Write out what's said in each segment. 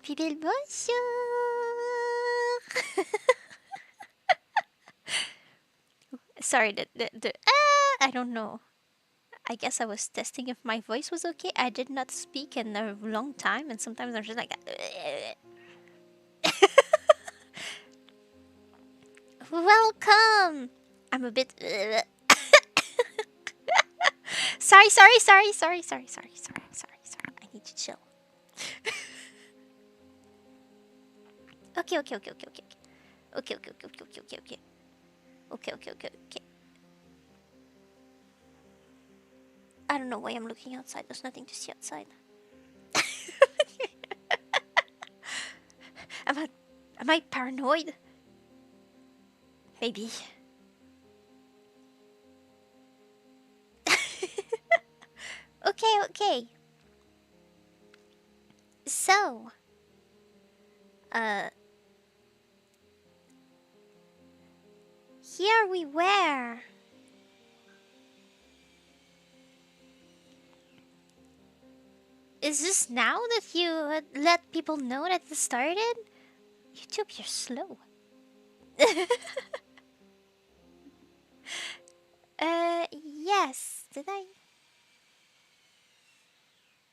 Fidèle, bonjour. Sorry, I don't know. I guess I was testing if my voice was okay. I did not speak in a long time, and sometimes I'm just like, welcome. I'm a bit. Sorry. I need to chill. Okay. I don't know why I'm looking outside. There's nothing to see outside. Am I paranoid? Maybe. Okay. So, here we were. Is this now that you let people know that it started? YouTube, you're slow. Yes. Did I?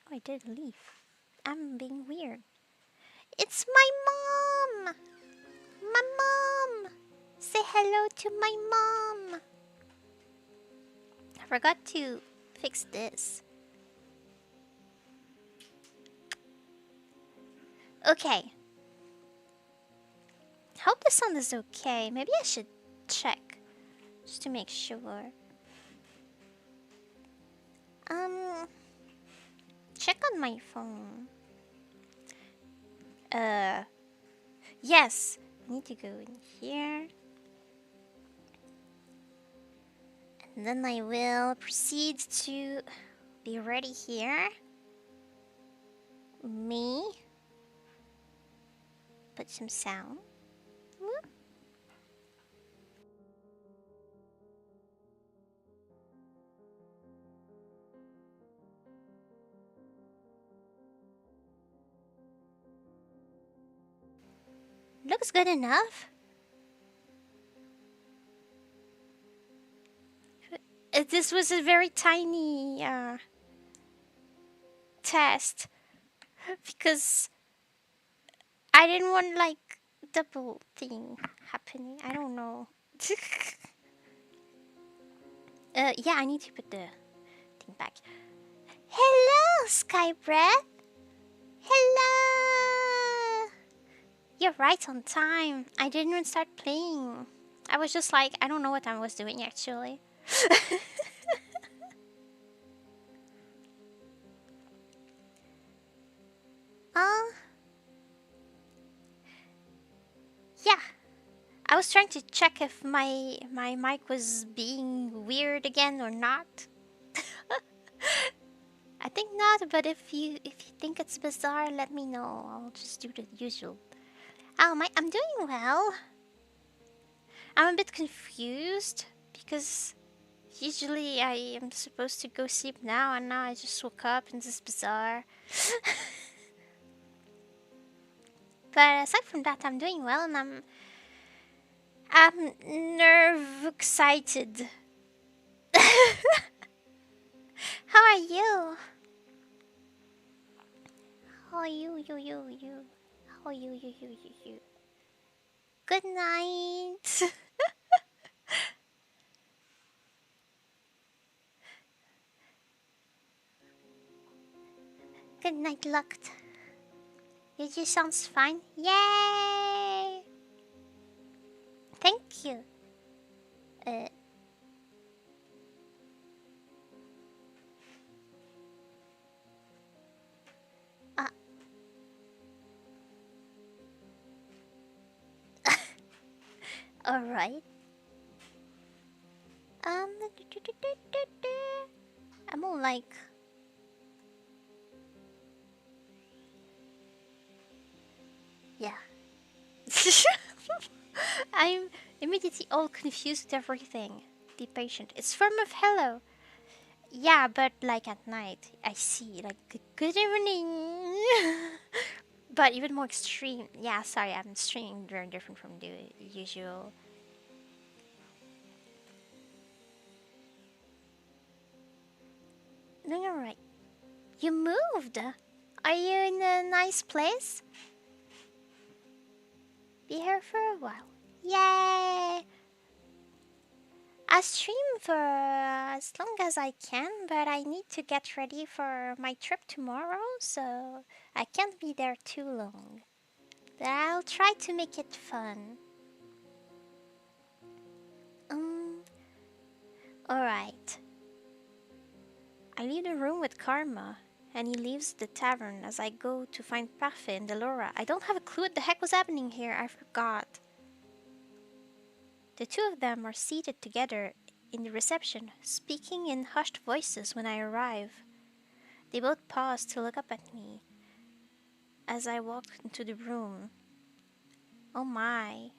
Oh, I did leave. I'm being weird. It's my mom! My mom! Say hello to my mom! I forgot to fix this. Okay. Hope the sound is okay. Maybe I should check. Just to make sure. Check on my phone. Yes. I need to go in here. And then I will proceed to be ready here. Me. Put some sound. Whoop. Looks good enough. This was a very tiny test because I didn't want like double thing happening. I don't know. Yeah, I need to put the thing back. Hello, Skybreath. Hello. You're right on time. I didn't even start playing. I was just like, I don't know what I was doing actually. Yeah. I was trying to check if my mic was being weird again or not. I think not, but if you think it's bizarre, let me know. I'll just do the usual. Oh, I'm doing well. I'm a bit confused because usually I am supposed to go sleep now, and now I just woke up and this is bizarre. But aside from that, I'm doing well, and I'm nerve excited. How are you? How are you? How are you? Good night. Good night, Locked. It just sounds fine. Yay! Thank you. Alright. I'm all like... Yeah. I'm immediately all confused with everything. Be patient. It's form of hello. Yeah, but like at night, I see like good evening. But even more extreme. Yeah, sorry, I'm streaming very different from the usual. No, you're right. You moved. Are you in a nice place? Be here for a while. Yay! I stream for as long as I can, but I need to get ready for my trip tomorrow, so I can't be there too long. But I'll try to make it fun. Um, alright. I leave the room with Karma, and he leaves the tavern as I go to find Parfait and Delora. I don't have a clue what the heck was happening here, I forgot. The two of them are seated together in the reception, speaking in hushed voices when I arrive. They both pause to look up at me as I walk into the room. Oh my.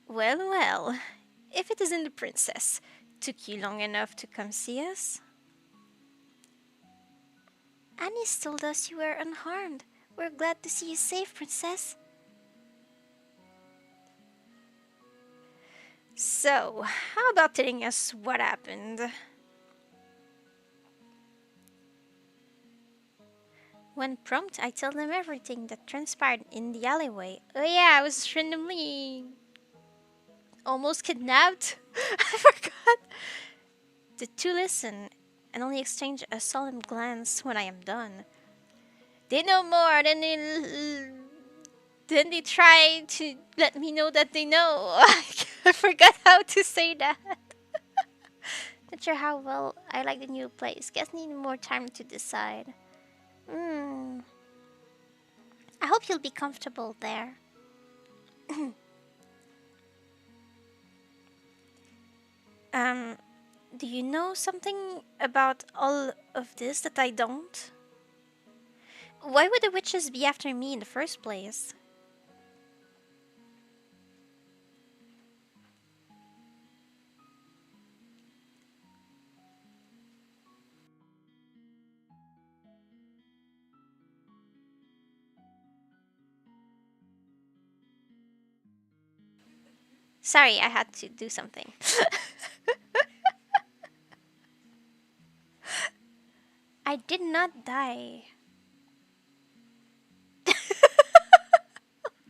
Well, well, if it isn't the princess. Took you long enough to come see us? Anis told us you were unharmed. We're glad to see you safe, princess. So, how about telling us what happened? When prompted, I tell them everything that transpired in the alleyway. Oh yeah, I was randomly almost kidnapped. I forgot. The two listen and only exchange a solemn glance when I am done. They know more than they try to let me know that they know. I forgot how to say that. Not sure how well I like the new place. Guess need more time to decide. Hmm. I hope you'll be comfortable there. um, do you know something about all of this that I don't? Why would the witches be after me in the first place? Sorry, I had to do something. I did not die.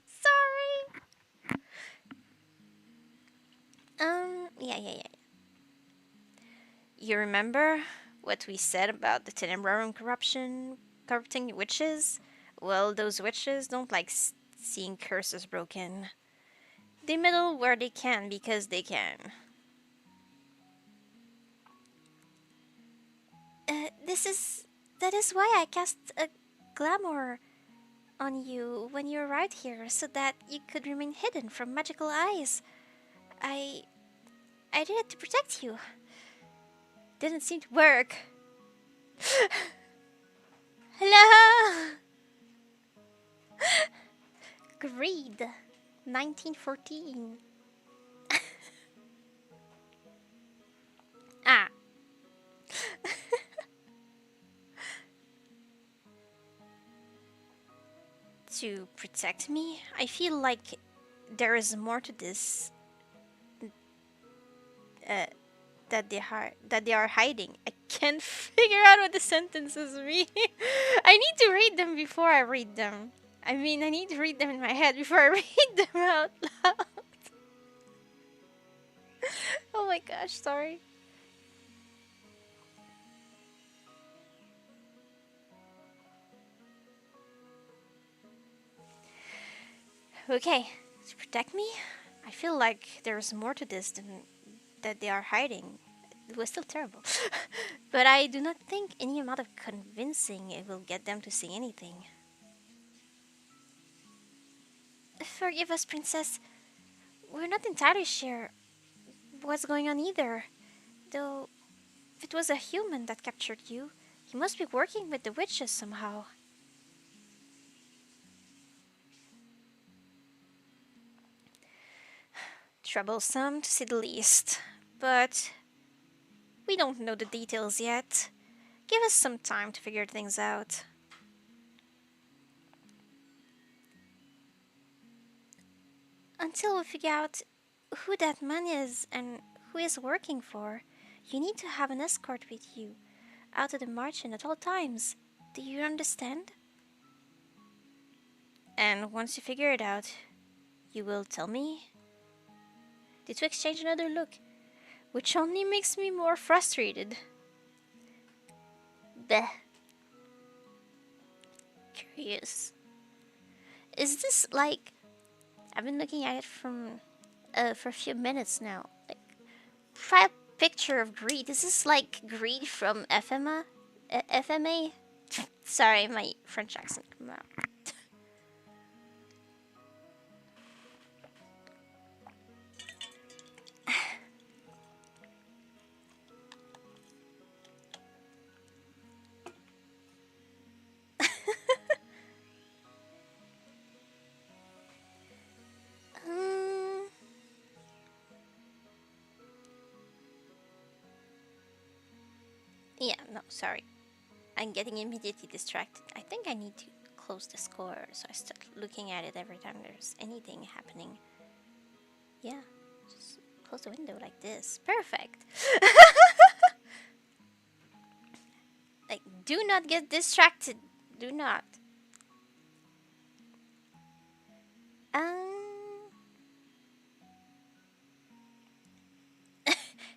Sorry. Yeah. You remember what we said about the Tenebrarum corrupting witches? Well, those witches don't like seeing curses broken. They meddle where they can because they can. That is why I cast a glamour on you when you arrived here, so that you could remain hidden from magical eyes. I I did it to protect you. Didn't seem to work. Hello. Greed. 1914. Ah. To protect me? I feel like there is more to this uh, that they are hiding. I can't figure out what the sentences mean. I need to read them before I read them. I mean, I need to read them in my head before I read them out loud. Oh my gosh, sorry. Okay, to protect me, I feel like there's more to this than that they are hiding. It was still terrible. But I do not think any amount of convincing it will get them to say anything. Forgive us, princess. We're not entirely sure what's going on either. Though, if it was a human that captured you, he must be working with the witches somehow. troublesome to say the least, but we don't know the details yet. Give us some time to figure things out. Until we figure out who that man is and who is working for, you need to have an escort with you, out of the margin at all times. Do you understand? And once you figure it out, you will tell me? The two exchange another look, which only makes me more frustrated. Bleh. Curious. Is this like... I've been looking at it from for a few minutes now. Like, profile picture of greed. Is this like greed from FMA? FMA? Sorry, my French accent came out. Yeah, no, sorry. I'm getting immediately distracted. I think I need to close the score so I start looking at it every time there's anything happening. Yeah, just close the window like this. Perfect. Like, do not get distracted. Do not.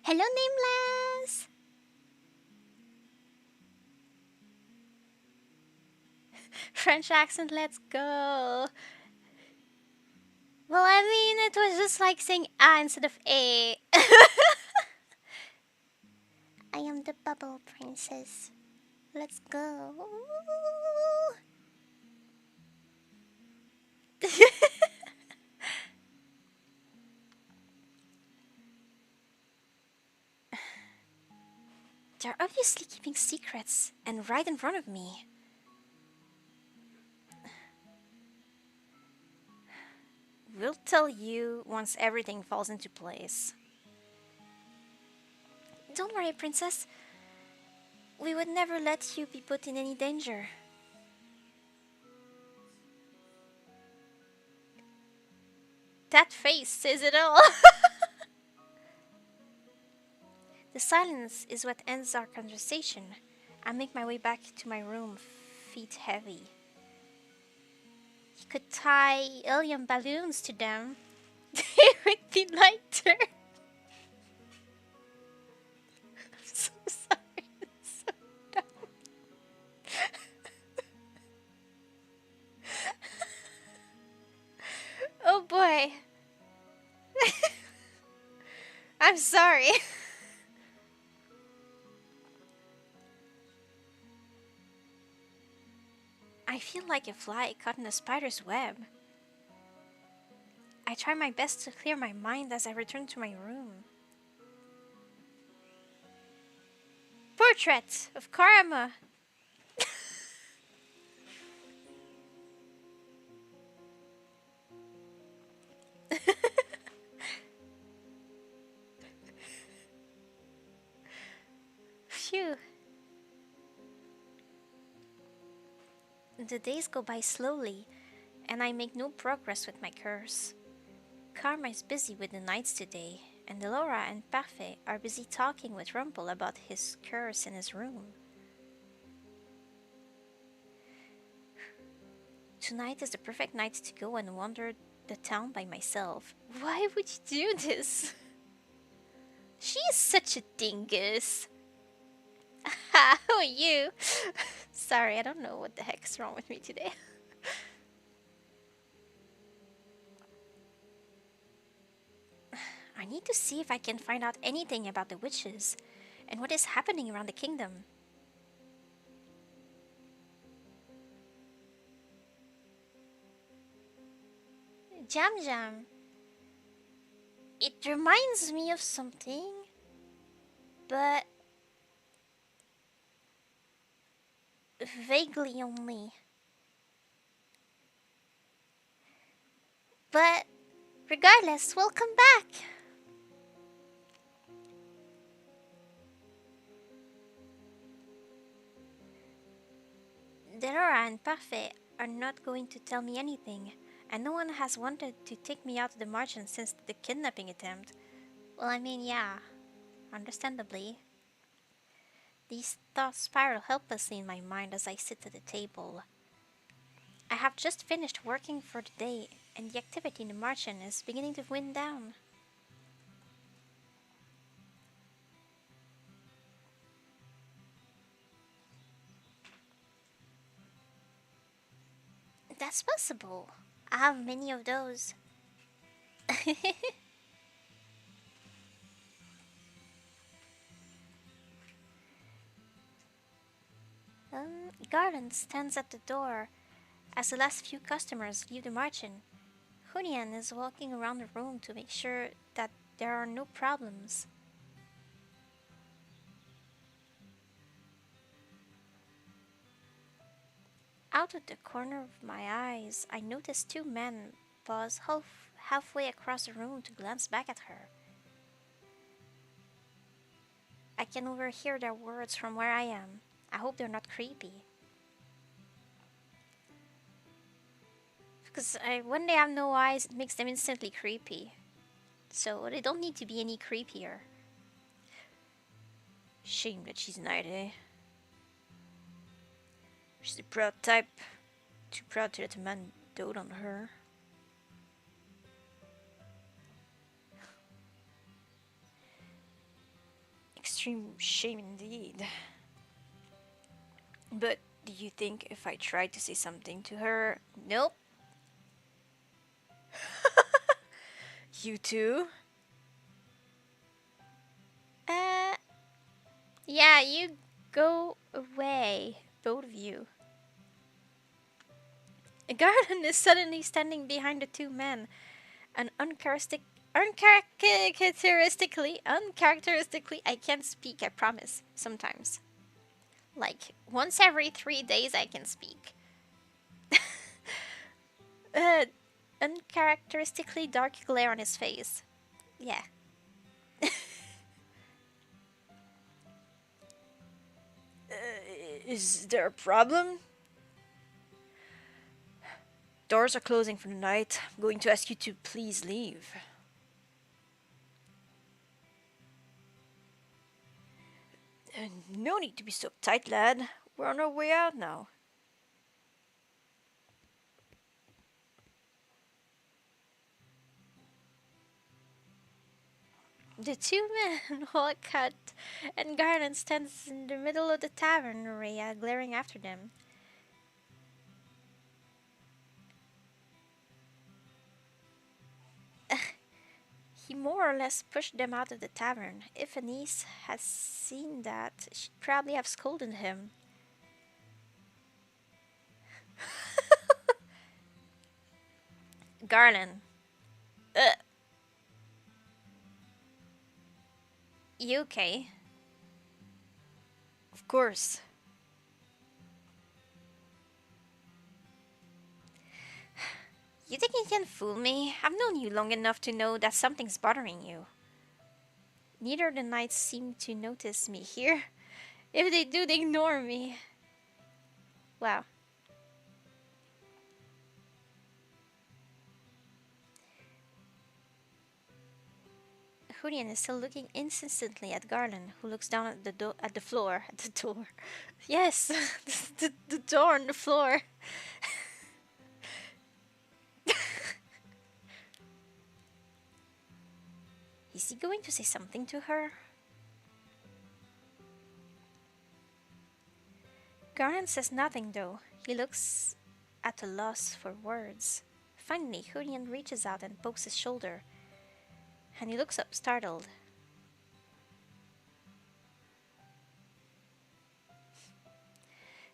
Hello, Nameless. French accent, let's go. Well, I mean, it was just like saying A instead of A. I am the bubble princess. Let's go. They're obviously keeping secrets, and right in front of me. We'll tell you once everything falls into place. Don't worry, princess. We would never let you be put in any danger. That face says it all. The silence is what ends our conversation. I make my way back to my room, feet heavy. You could tie helium balloons to them. They would be lighter. I'm so sorry. It's so dumb. Oh boy. I'm sorry. I feel like a fly caught in a spider's web. I try my best to clear my mind as I return to my room. Portrait of Karma. Phew. The days go by slowly, and I make no progress with my curse. Karma is busy with the knights today, and Delora and Parfait are busy talking with Rumple about his curse in his room. Tonight is the perfect night to go and wander the town by myself. Why would you do this? She is such a dingus. Ha, who are you? Sorry, I don't know what the heck's wrong with me today. I need to see if I can find out anything about the witches and what is happening around the kingdom. Jam Jam. It reminds me of something, but vaguely only. But Regardless, welcome back! Delora and Parfait are not going to tell me anything, and no one has wanted to take me out of the margin since the kidnapping attempt. Well, I mean, yeah, understandably. These thoughts spiral helplessly in my mind as I sit at the table. I have just finished working for the day, and the activity in the margin is beginning to wind down. That's possible. I have many of those. Garland stands at the door as the last few customers leave the margin. Hunian is walking around the room to make sure that there are no problems. Out of the corner of my eyes, I notice two men pause halfway across the room to glance back at her. I can overhear their words from where I am. I hope they're not creepy. Because when they have no eyes, it makes them instantly creepy. So they don't need to be any creepier. Shame that she's 90. She's a proud type. Too proud to let a man dote on her. Extreme shame indeed. But do you think if I tried to say something to her... Nope. You too? Uh, yeah, you go away, both of you. A garden is suddenly standing behind the two men, and uncharacteristically, I can't speak, I promise, sometimes. Like, once every 3 days I can speak. uh, Uncharacteristically dark glare on his face. Yeah. Is there a problem? Doors are closing for the night. I'm going to ask you to please leave. No need to be so uptight, lad. We're on our way out now. The two men walk out, and Garland stands in the middle of the tavern area, glaring after them. He more or less pushed them out of the tavern. If Anise had seen that, she'd probably have scolded him. Garland. Uh, you okay? Of course. You think you can fool me? I've known you long enough to know that something's bothering you. Neither of the knights seem to notice me here. If they do, they ignore me. Wow. Hunian is still looking insistently at Garland, who looks down at the floor. At the door. Yes, the door on the floor. Is he going to say something to her? Garland says nothing though. He looks at a loss for words. Finally, Hunian reaches out and pokes his shoulder, and he looks up startled.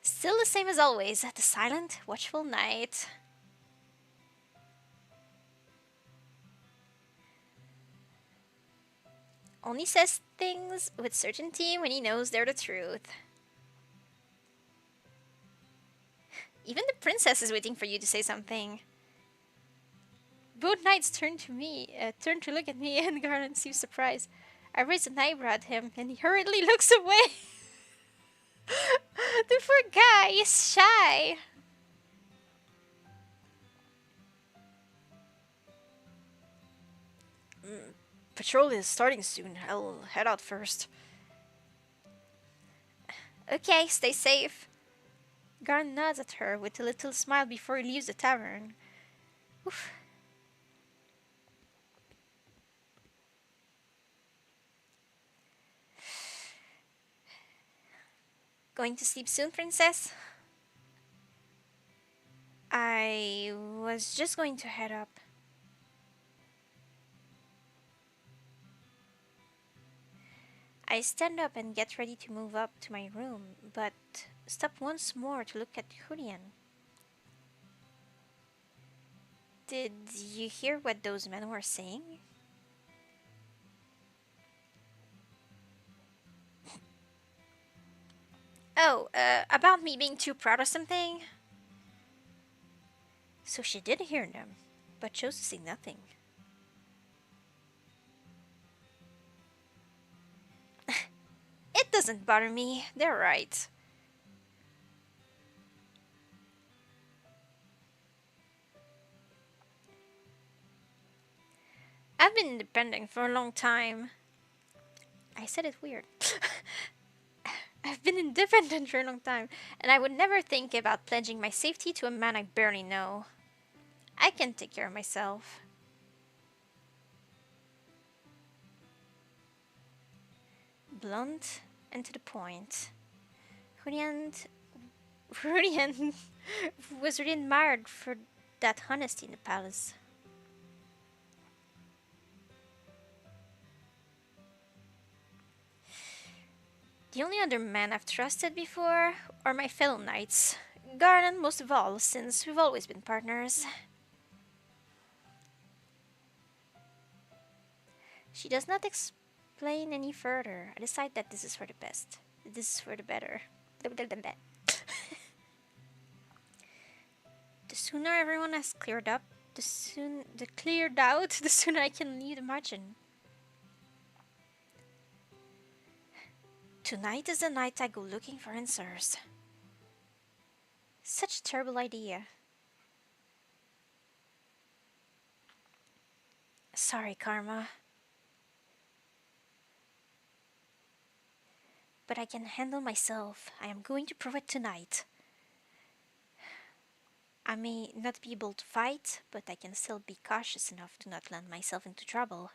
Still the same as always, the silent, watchful knight. Only says things with certainty when he knows they're the truth. Even the princess is waiting for you to say something. Both knights turned to look at me, and Garland seemed surprised. I raised an eyebrow at him, and he hurriedly looks away. The poor guy is shy. Patrol is starting soon. I'll head out first. Okay, stay safe. Garn nods at her with a little smile before he leaves the tavern. Oof. Going to sleep soon, princess? I was just going to head up. I stand up and get ready to move up to my room, but stop once more to look at Julian. Did you hear what those men were saying? Oh, about me being too proud or something? So she did hear them, but chose to say nothing. It doesn't bother me, they're right. I've been independent for a long time. I said it weird. I've been independent for a long time, and I would never think about pledging my safety to a man I barely know. I can take care of myself. Blunt and to the point. Julian was really admired for that honesty in the palace. The only other men I've trusted before are my fellow knights. Garland most of all, since we've always been partners. She does not explain any further. I decide that this is for the best. This is for the better. The sooner everyone has cleared up, the cleared out, the sooner I can leave the margin. Tonight is the night I go looking for answers. Such a terrible idea. Sorry, Karma. But I can handle myself. I am going to prove it tonight. I may not be able to fight, but I can still be cautious enough to not land myself into trouble.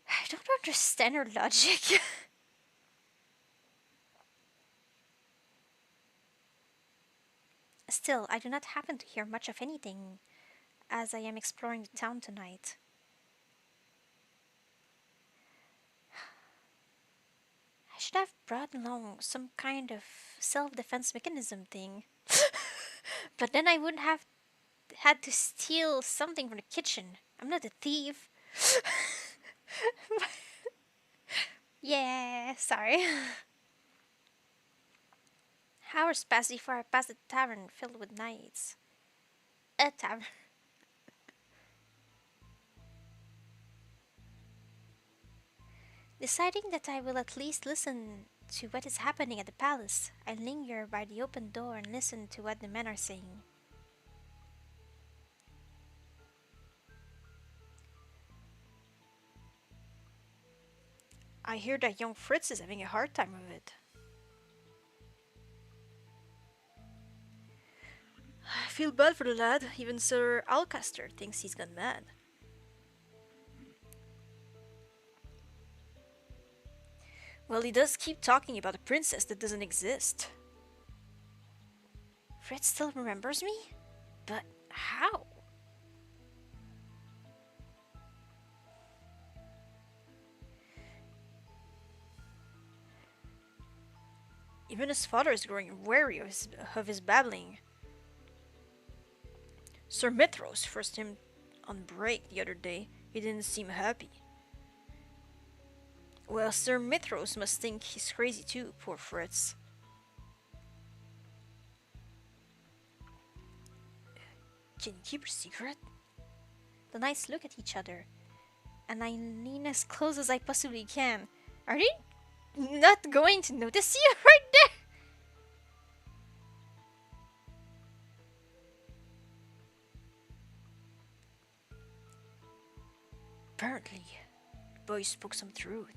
I don't understand her logic. Still, I do not happen to hear much of anything as I am exploring the town tonight. I should have brought along some kind of self-defense mechanism thing. But then I would have had to steal something from the kitchen. I'm not a thief. Yeah, sorry. Hours passed before I passed a tavern filled with knights. A tavern. Deciding that I will at least listen to what is happening at the palace, I linger by the open door and listen to what the men are saying. I hear that young Fritz is having a hard time of it. I feel bad for the lad. Even Sir Alcaster thinks he's gone mad. Well, he does keep talking about a princess that doesn't exist. Fritz still remembers me? But how? Even his father is growing wary of his babbling. Sir Mithros forced him on break the other day. He didn't seem happy. Well, Sir Mithros must think he's crazy too, poor Fritz. Can you keep your secret? The knights look at each other, and I lean as close as I possibly can. Are they not going to notice you right there? Apparently, the boy spoke some truth,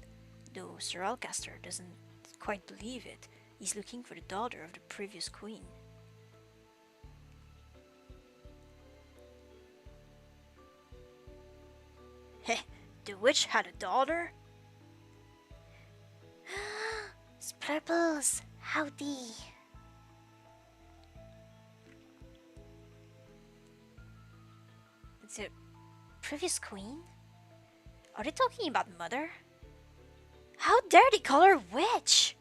though Sir Alcaster doesn't quite believe it. He's looking for the daughter of the previous queen. Heh, the witch had a daughter? Splurples, howdy. The previous queen? Are they talking about Mother? How dare they call her witch?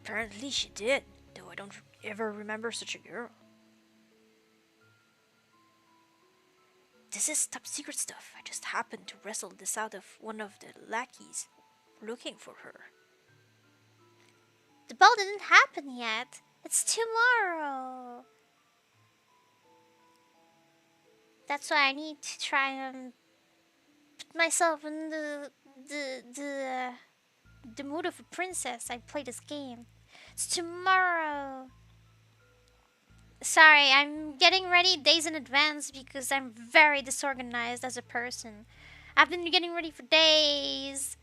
Apparently she did, though I don't ever remember such a girl. This is top secret stuff. I just happened to wrestle this out of one of the lackeys looking for her. The ball didn't happen yet. It's tomorrow. That's why I need to try and put myself in the mood of a princess. I play this game. It's tomorrow. Sorry, I'm getting ready days in advance because I'm very disorganized as a person. I've been getting ready for days.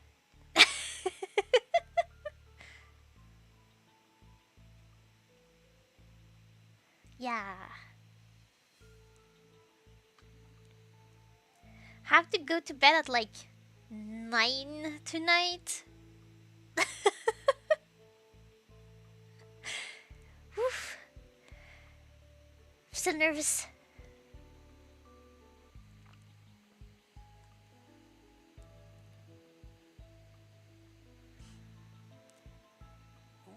Yeah. Have to go to bed at like 9 tonight. Oof. I'm still nervous.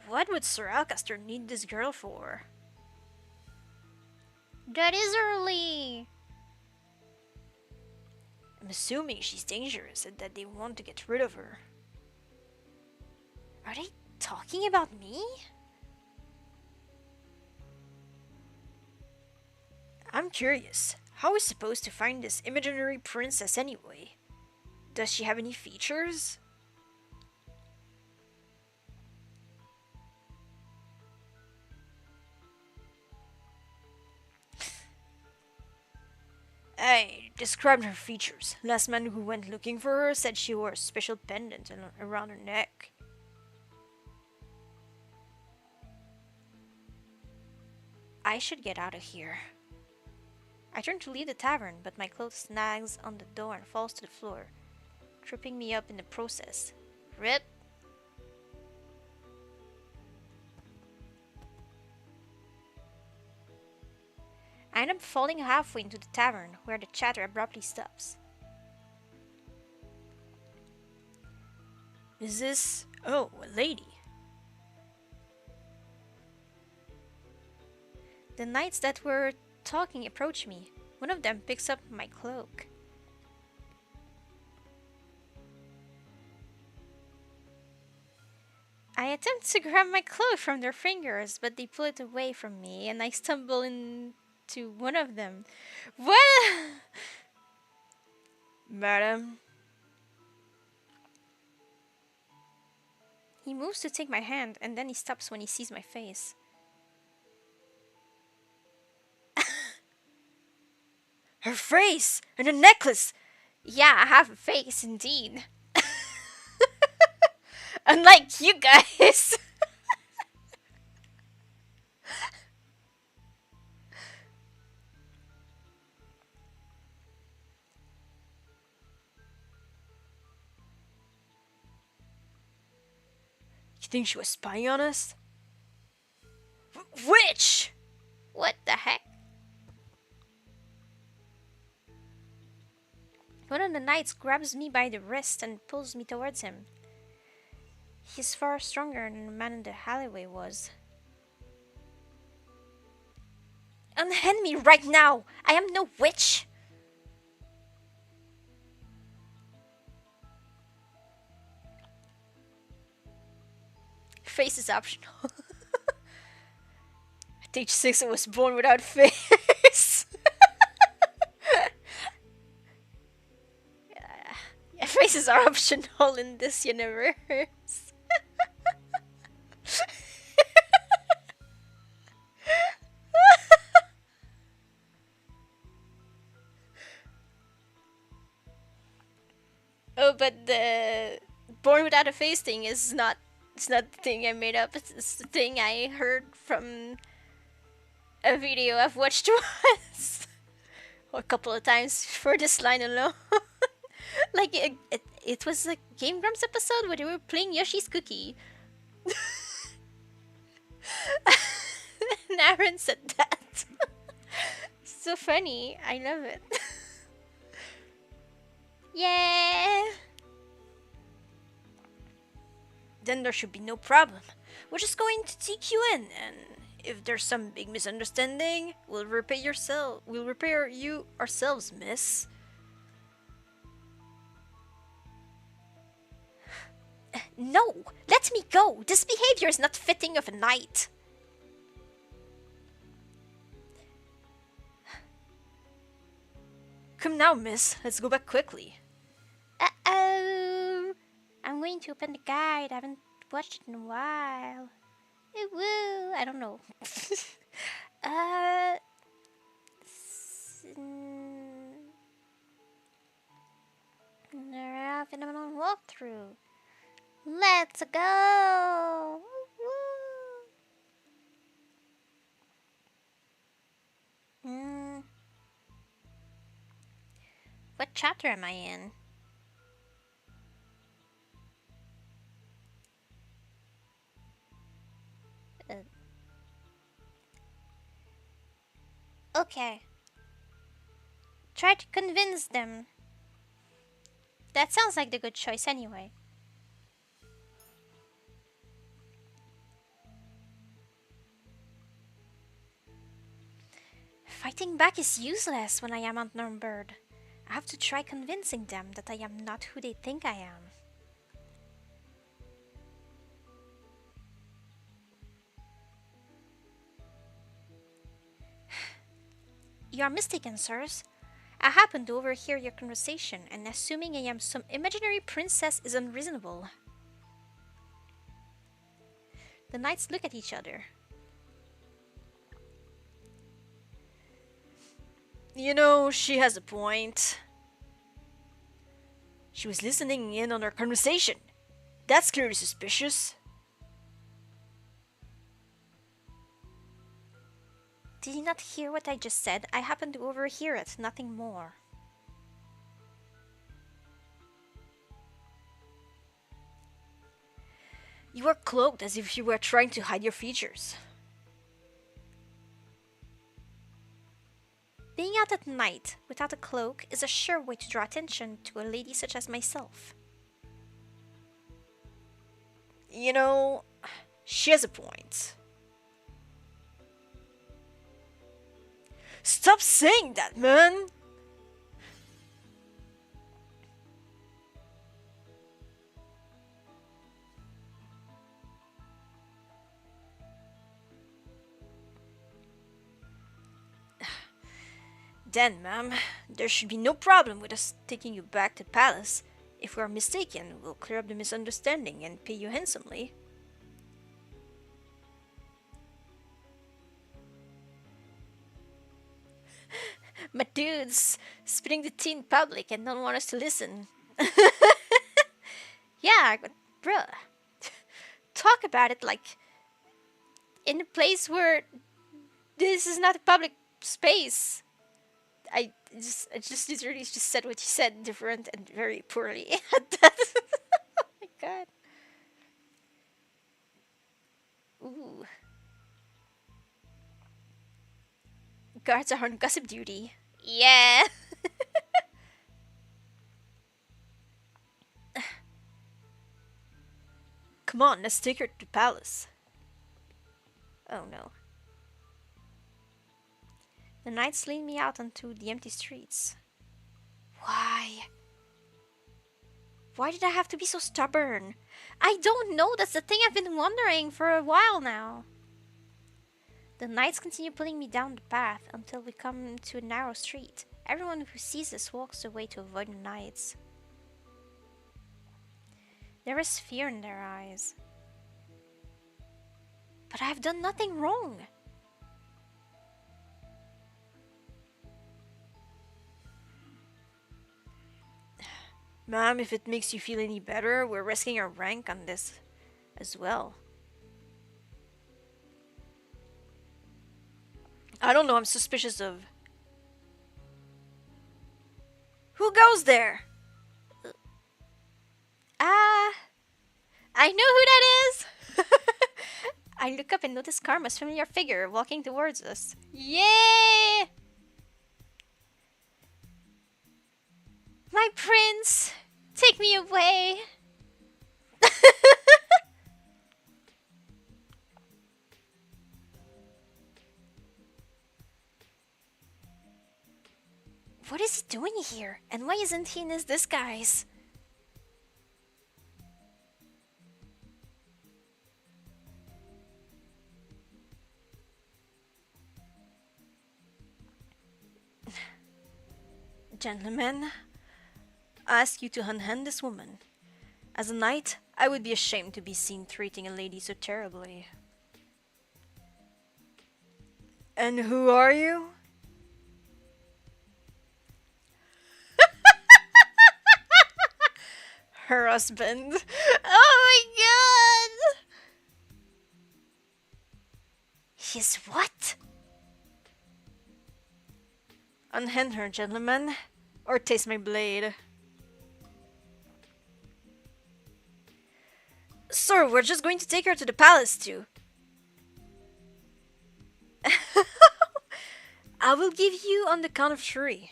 What would Sir Alcaster need this girl for? That is early. I'm assuming she's dangerous and that they want to get rid of her. Are they talking about me? I'm curious. How is supposed to find this imaginary princess anyway? Does she have any features? I described her features. Last man who went looking for her said she wore a special pendant around her neck. I should get out of here. I turn to leave the tavern, but my clothes snags on the door and falls to the floor, tripping me up in the process. Rip. I end up falling halfway into the tavern, where the chatter abruptly stops. Is this... oh, a lady. The knights that were talking approach me. One of them picks up my cloak. I attempt to grab my cloak from their fingers, but they pull it away from me, and I stumble into one of them. What? Madam? He moves to take my hand, and then he stops when he sees my face. Her face! And a necklace! Yeah, I have a face, indeed. Unlike you guys! You think she was spying on us? Witch! What the heck? One of the knights grabs me by the wrist and pulls me towards him. He's far stronger than the man in the alleyway was. Unhand me right now! I am no witch! face is optional. At age 6, I was born without face. Yeah, faces are optional in this universe. Oh, but the born without a face thing is not. It's not the thing I made up. It's the thing I heard from a video I've watched once, or a couple of times for this line alone. Like it was a Game Grumps episode where they were playing Yoshi's Cookie. And Aaron said that. So funny. I love it. Yeah. Then there should be no problem. We're just going to take you in, and if there's some big misunderstanding, we'll repair you ourselves, miss. No! Let me go! This behavior is not fitting of a knight. Come now, miss. Let's go back quickly. Uh-oh! I'm going to open the guide. I haven't watched it in a while. Woo! I don't know. Phenomenal walkthrough. Let's go! What chapter am I in? Okay. Try to convince them. That sounds like the good choice anyway. Fighting back is useless when I am outnumbered. I have to try convincing them that I am not who they think I am. You are mistaken, sirs. I happened to overhear your conversation, and assuming I am some imaginary princess is unreasonable. The knights look at each other. You know, she has a point. She was listening in on our conversation. That's clearly suspicious. Did you not hear what I just said? I happened to overhear it, nothing more. You are cloaked as if you were trying to hide your features. Being out at night without a cloak is a sure way to draw attention to a lady such as myself. You know, she has a point. Stop saying that, man! Then, ma'am, there should be no problem with us taking you back to the palace. If we are mistaken, we'll clear up the misunderstanding and pay you handsomely. My dude's spitting the tea in public and don't want us to listen. Yeah, but bruh, talk about it like in a place where this is not a public space. I just literally just said what you said, different and very poorly. Oh my god. Ooh. Guards are on gossip duty. Yeah. Come on, let's take her to the palace. Oh no. The knights lead me out onto the empty streets. Why? Why did I have to be so stubborn? I don't know. That's the thing I've been wondering for a while now. The knights continue pulling me down the path until we come to a narrow street. Everyone who sees us walks away to avoid the knights. There is fear in their eyes. But I have done nothing wrong. Ma'am, if it makes you feel any better, we're risking our rank on this as well. I don't know, I'm suspicious of... Who goes there? I know who that is! I look up and notice Karma's familiar figure walking towards us. Yay! My prince! Take me away! What is he doing here? And why isn't he in his disguise? Gentlemen, I ask you to unhand this woman. As a knight, I would be ashamed to be seen treating a lady so terribly. And who are you? Her husband. Oh my god! His what? Unhand her, gentlemen, or taste my blade. Sir, we're just going to take her to the palace too. I will give you on the count of 3.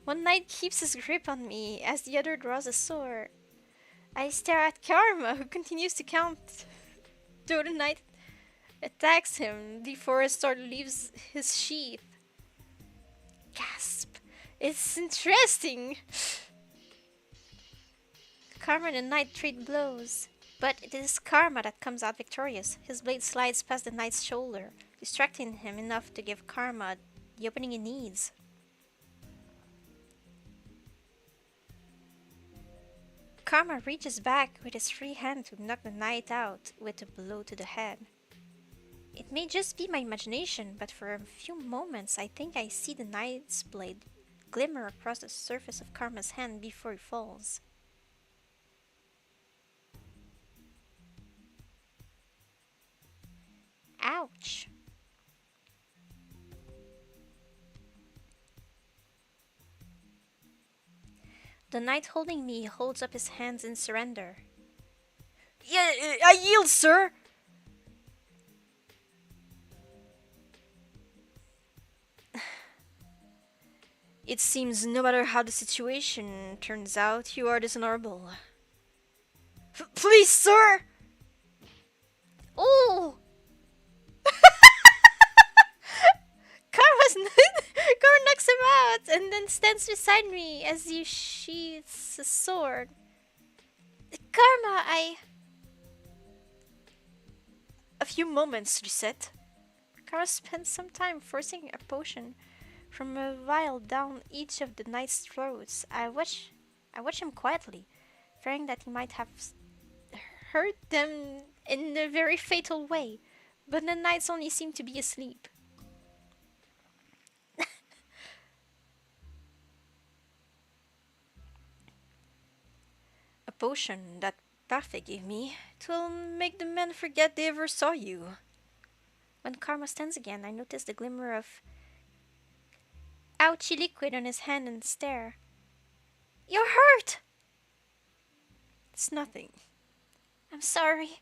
One knight keeps his grip on me as the other draws a sword. I stare at Karma, who continues to count, though the knight attacks him before his sword leaves his sheath. Gasp. It's interesting. Karma and the knight trade blows, but it is Karma that comes out victorious. His blade slides past the knight's shoulder, distracting him enough to give Karma the opening he needs. Karma reaches back with his free hand to knock the knight out with a blow to the head. It may just be my imagination, but for a few moments I think I see the knight's blade glimmer across the surface of Karma's hand before he falls. Ouch! The knight holding me holds up his hands in surrender. Yeah, I yield, sir! It seems no matter how the situation turns out, you are dishonorable. Please, sir! Oh! Karma knocks him out and then stands beside me as he sheathes a sword. Karma, A few moments, Lisette. Karma spends some time forcing a potion from a vial down each of the knight's throats. I watch him quietly, fearing that he might have hurt them in a very fatal way, but the knights only seem to be asleep. A potion that Parfait gave me. It will make the men forget they ever saw you. When Karma stands again, I notice the glimmer of ouchy liquid on his hand and stare. You're hurt! It's nothing. I'm sorry.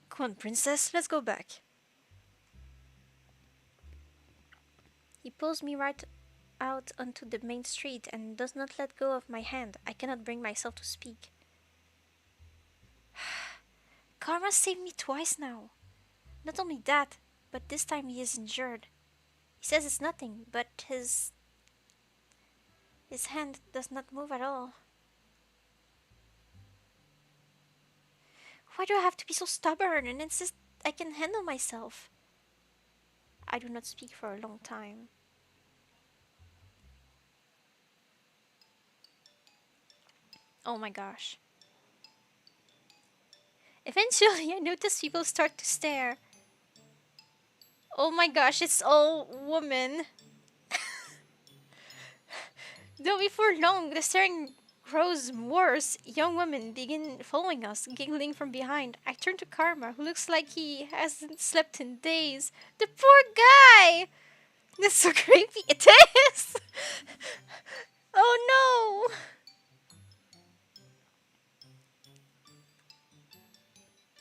Come on, princess, let's go back. He pulls me right out onto the main street and does not let go of my hand. I cannot bring myself to speak. Karma saved me twice now. Not only that, but this time he is injured. He says it's nothing, but his His hand does not move at all. Why do I have to be so stubborn and insist I can handle myself? I do not speak for a long time. Oh my gosh. Eventually, I notice people start to stare. Oh my gosh, it's all women. Though before long, the staring grows worse. Young women begin following us, giggling from behind. I turn to Karma, who looks like he hasn't slept in days. The poor guy! That's so creepy. It is! Oh no!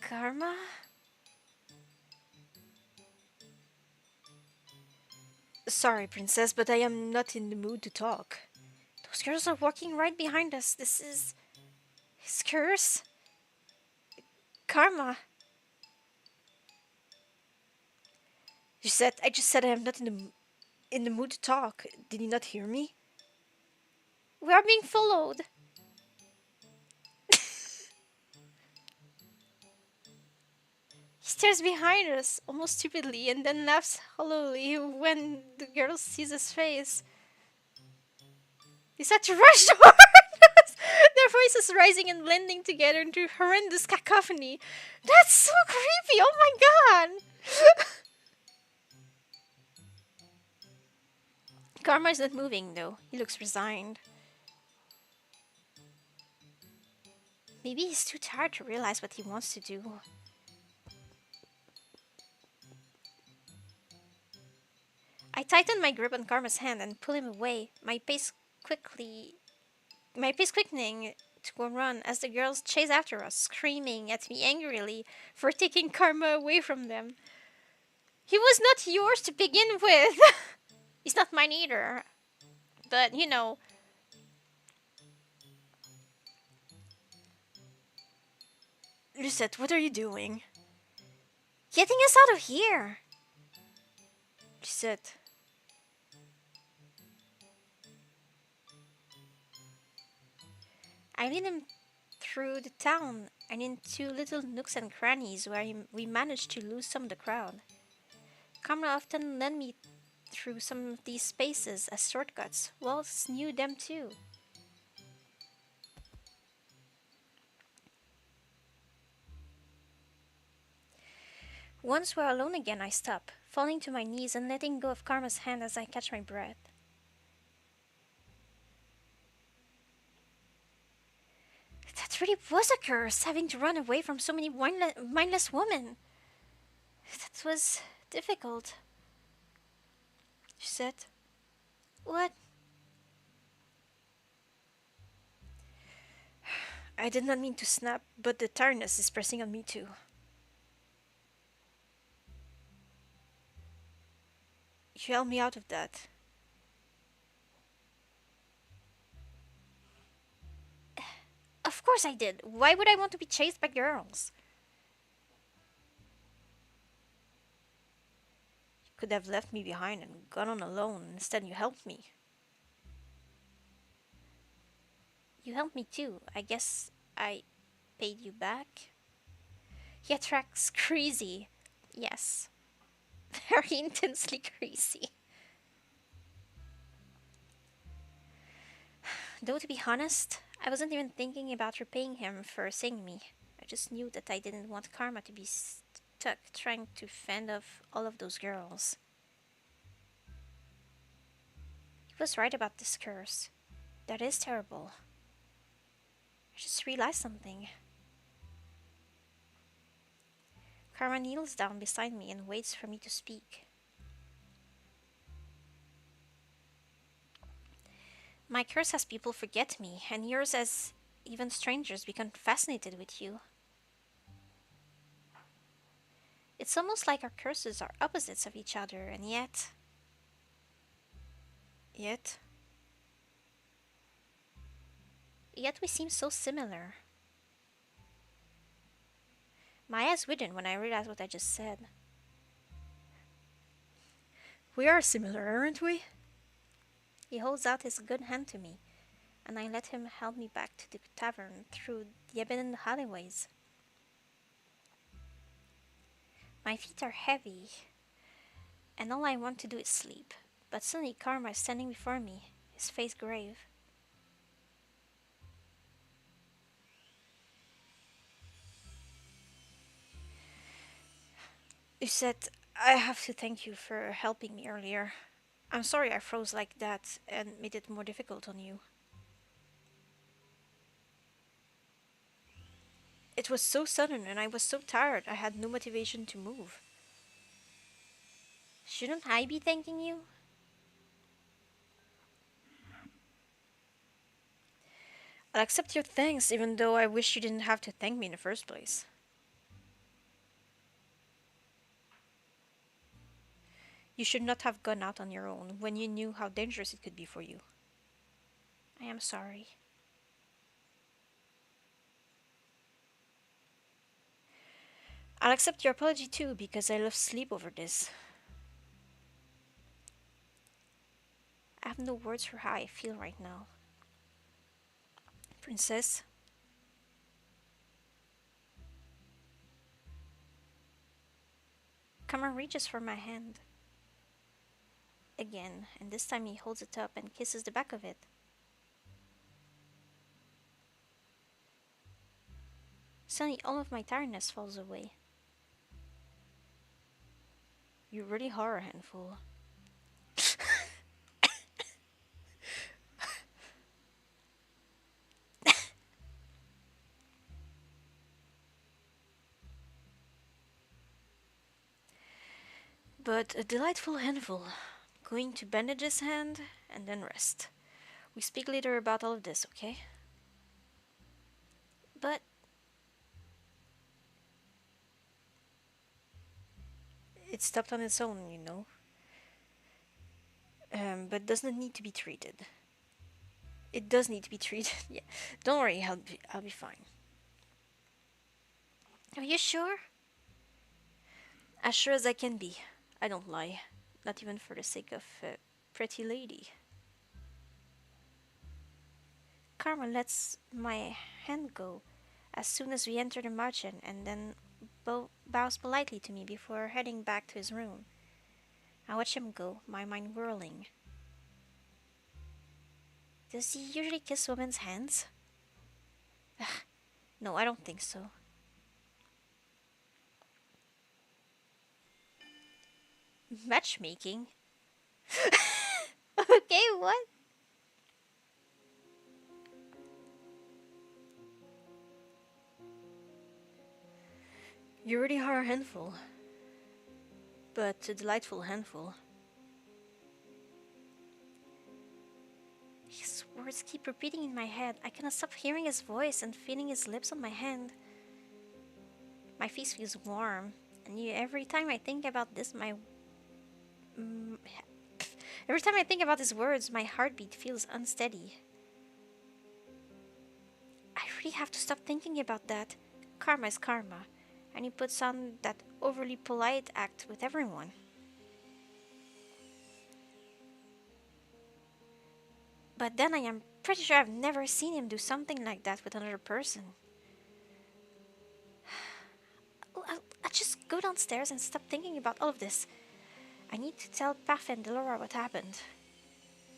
Karma? Sorry, princess, but I am not in the mood to talk. Those girls are walking right behind us. This is his curse? Karma. I just said I am not in the mood to talk. Did you not hear me? We are being followed. He stares behind us, almost stupidly, and then laughs hollowly when the girl sees his face. They start to rush toward us, their voices rising and blending together into horrendous cacophony. That's so creepy! Oh my god! Karma is not moving, though. He looks resigned. Maybe he's too tired to realize what he wants to do. I tighten my grip on Karma's hand and pull him away, my pace quickening to a run as the girls chase after us, screaming at me angrily for taking Karma away from them. He was not yours to begin with. He's not mine either. But, you know. Lucette, what are you doing? Getting us out of here. Lucette. I lead him through the town and into little nooks and crannies where we managed to lose some of the crowd. Karma often led me through some of these spaces as shortcuts. Wells knew them too. Once we're alone again, I stop, falling to my knees and letting go of Karma's hand as I catch my breath. That really was a curse, having to run away from so many mindless women. That was difficult, she said. What? I did not mean to snap, but the tiredness is pressing on me too. You helped me out of that. Of course I did. Why would I want to be chased by girls? You could have left me behind and gone on alone. Instead, you helped me. You helped me too. I guess I paid you back? He attracts crazy. Yes. Very intensely crazy. Though, to be honest, I wasn't even thinking about repaying him for seeing me. I just knew that I didn't want Karma to be stuck trying to fend off all of those girls. He was right about this curse. That is terrible. I just realized something. Karma kneels down beside me and waits for me to speak. My curse has people forget me, and yours has even strangers become fascinated with you. It's almost like our curses are opposites of each other, and yet... Yet we seem so similar. My eyes widened when I realized what I just said. We are similar, aren't we? He holds out his good hand to me, and I let him help me back to the tavern through the abandoned alleyways. My feet are heavy, and all I want to do is sleep. But suddenly Karma is standing before me, his face grave. You said, I have to thank you for helping me earlier. I'm sorry I froze like that and made it more difficult on you. It was so sudden and I was so tired I had no motivation to move. Shouldn't I be thanking you? I'll accept your thanks even though I wish you didn't have to thank me in the first place. You should not have gone out on your own when you knew how dangerous it could be for you. I am sorry. I'll accept your apology too because I lost sleep over this. I have no words for how I feel right now. Princess, Cameron reaches for my hand again, and this time he holds it up and kisses the back of it. Suddenly, all of my tiredness falls away. You really are a handful. But a delightful handful. Going to bandage his hand and then rest. We speak later about all of this, okay? But it stopped on its own, you know. But doesn't need to be treated. It does need to be treated. Yeah. Don't worry, I'll be fine. Are you sure? As sure as I can be. I don't lie. Not even for the sake of a pretty lady. Carmen lets my hand go as soon as we enter the margin and then bows politely to me before heading back to his room. I watch him go, my mind whirling. Does he usually kiss women's hands? No, I don't think so. Matchmaking? Okay, what? You really are a handful. But a delightful handful. His words keep repeating in my head. I cannot stop hearing his voice and feeling his lips on my hand. My face feels warm, and every time I think about this, mm, every time I think about his words, my heartbeat feels unsteady. I really have to stop thinking about that. Karma is karma, and he puts on that overly polite act with everyone. But then I am pretty sure I've never seen him do something like that with another person. I'll just go downstairs and stop thinking about all of this. I need to tell Paf and Delora what happened.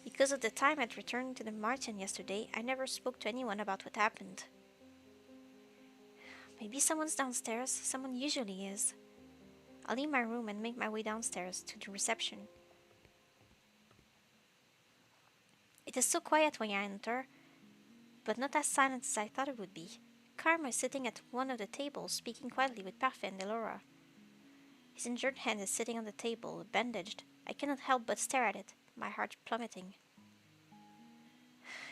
Because of the time I'd returned to the Martin yesterday, I never spoke to anyone about what happened. Maybe someone's downstairs, someone usually is. I'll leave my room and make my way downstairs to the reception. It is so quiet when I enter, but not as silent as I thought it would be. Karma is sitting at one of the tables, speaking quietly with Parfait and Delora. His injured hand is sitting on the table, bandaged. I cannot help but stare at it, my heart plummeting.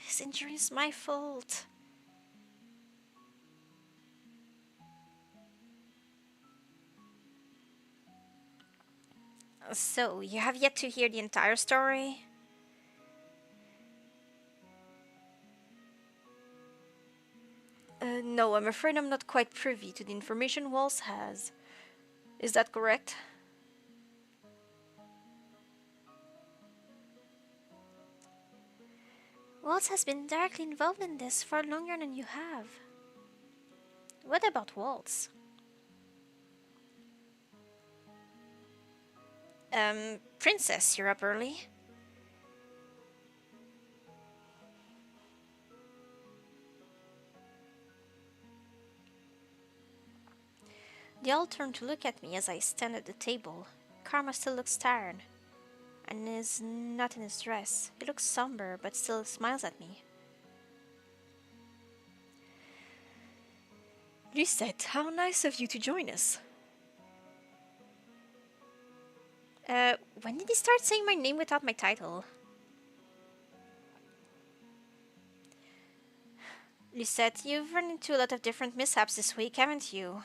His injury is my fault. So, you have yet to hear the entire story? No, I'm afraid I'm not quite privy to the information Walls has. Is that correct? Waltz has been directly involved in this far longer than you have. What about Waltz? Princess, you're up early. They all turn to look at me as I stand at the table. Karma still looks tired and is not in his dress. He looks somber but still smiles at me. Lisette, how nice of you to join us. When did he start saying my name without my title? Lisette, you've run into a lot of different mishaps this week, haven't you?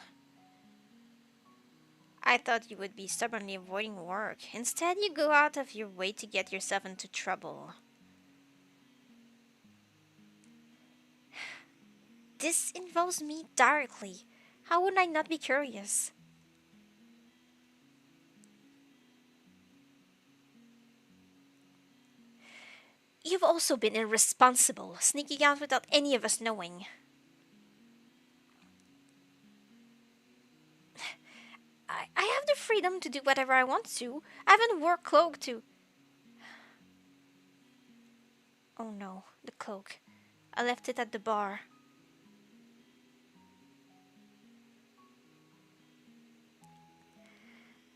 I thought you would be stubbornly avoiding work. Instead, you go out of your way to get yourself into trouble. This involves me directly. How would I not be curious? You've also been irresponsible, sneaking out without any of us knowing. I have the freedom to do whatever I want to. I haven't worn a cloak to... Oh no, the cloak. I left it at the bar.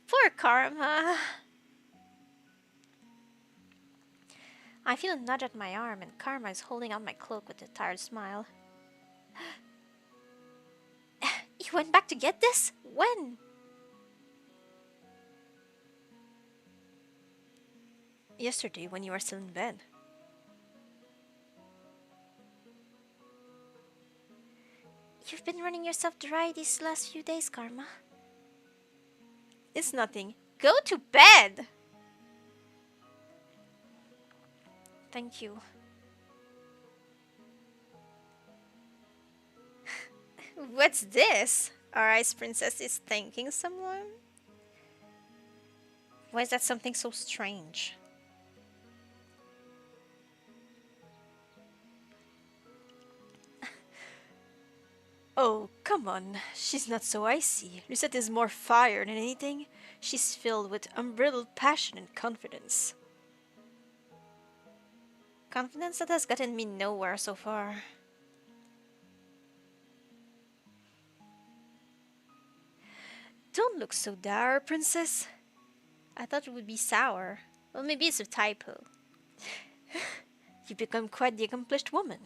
Poor Karma. I feel a nudge at my arm and Karma is holding out my cloak with a tired smile. You went back to get this? When? Yesterday, when you were still in bed. You've been running yourself dry these last few days, Karma. It's nothing. Go to bed! Thank you. What's this? Our ice princess is thanking someone? Why is that something so strange? Oh, come on. She's not so icy. Lucette is more fire than anything. She's filled with unbridled passion and confidence. Confidence that has gotten me nowhere so far. Don't look so dour, princess. I thought it would be sour. Well, maybe it's a typo. You become quite the accomplished woman.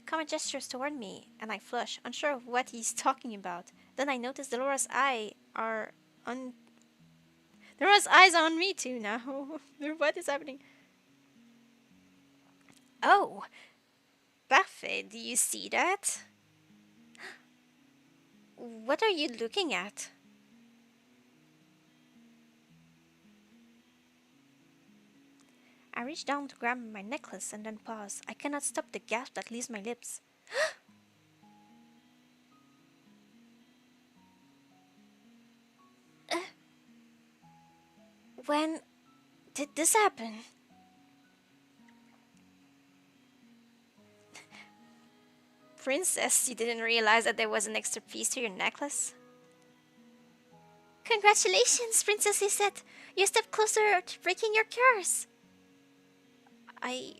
Karma gestures toward me, and I flush, unsure of what he's talking about. Then I notice Dolores' eyes are on... Dolores' eyes are on me too now. What is happening? Oh! Parfait, do you see that? What are you looking at? I reach down to grab my necklace and then pause. I cannot stop the gasp that leaves my lips. When did this happen? Princess, you didn't realize that there was an extra piece to your necklace? Congratulations, Princess Lisette! You a step closer to breaking your curse! I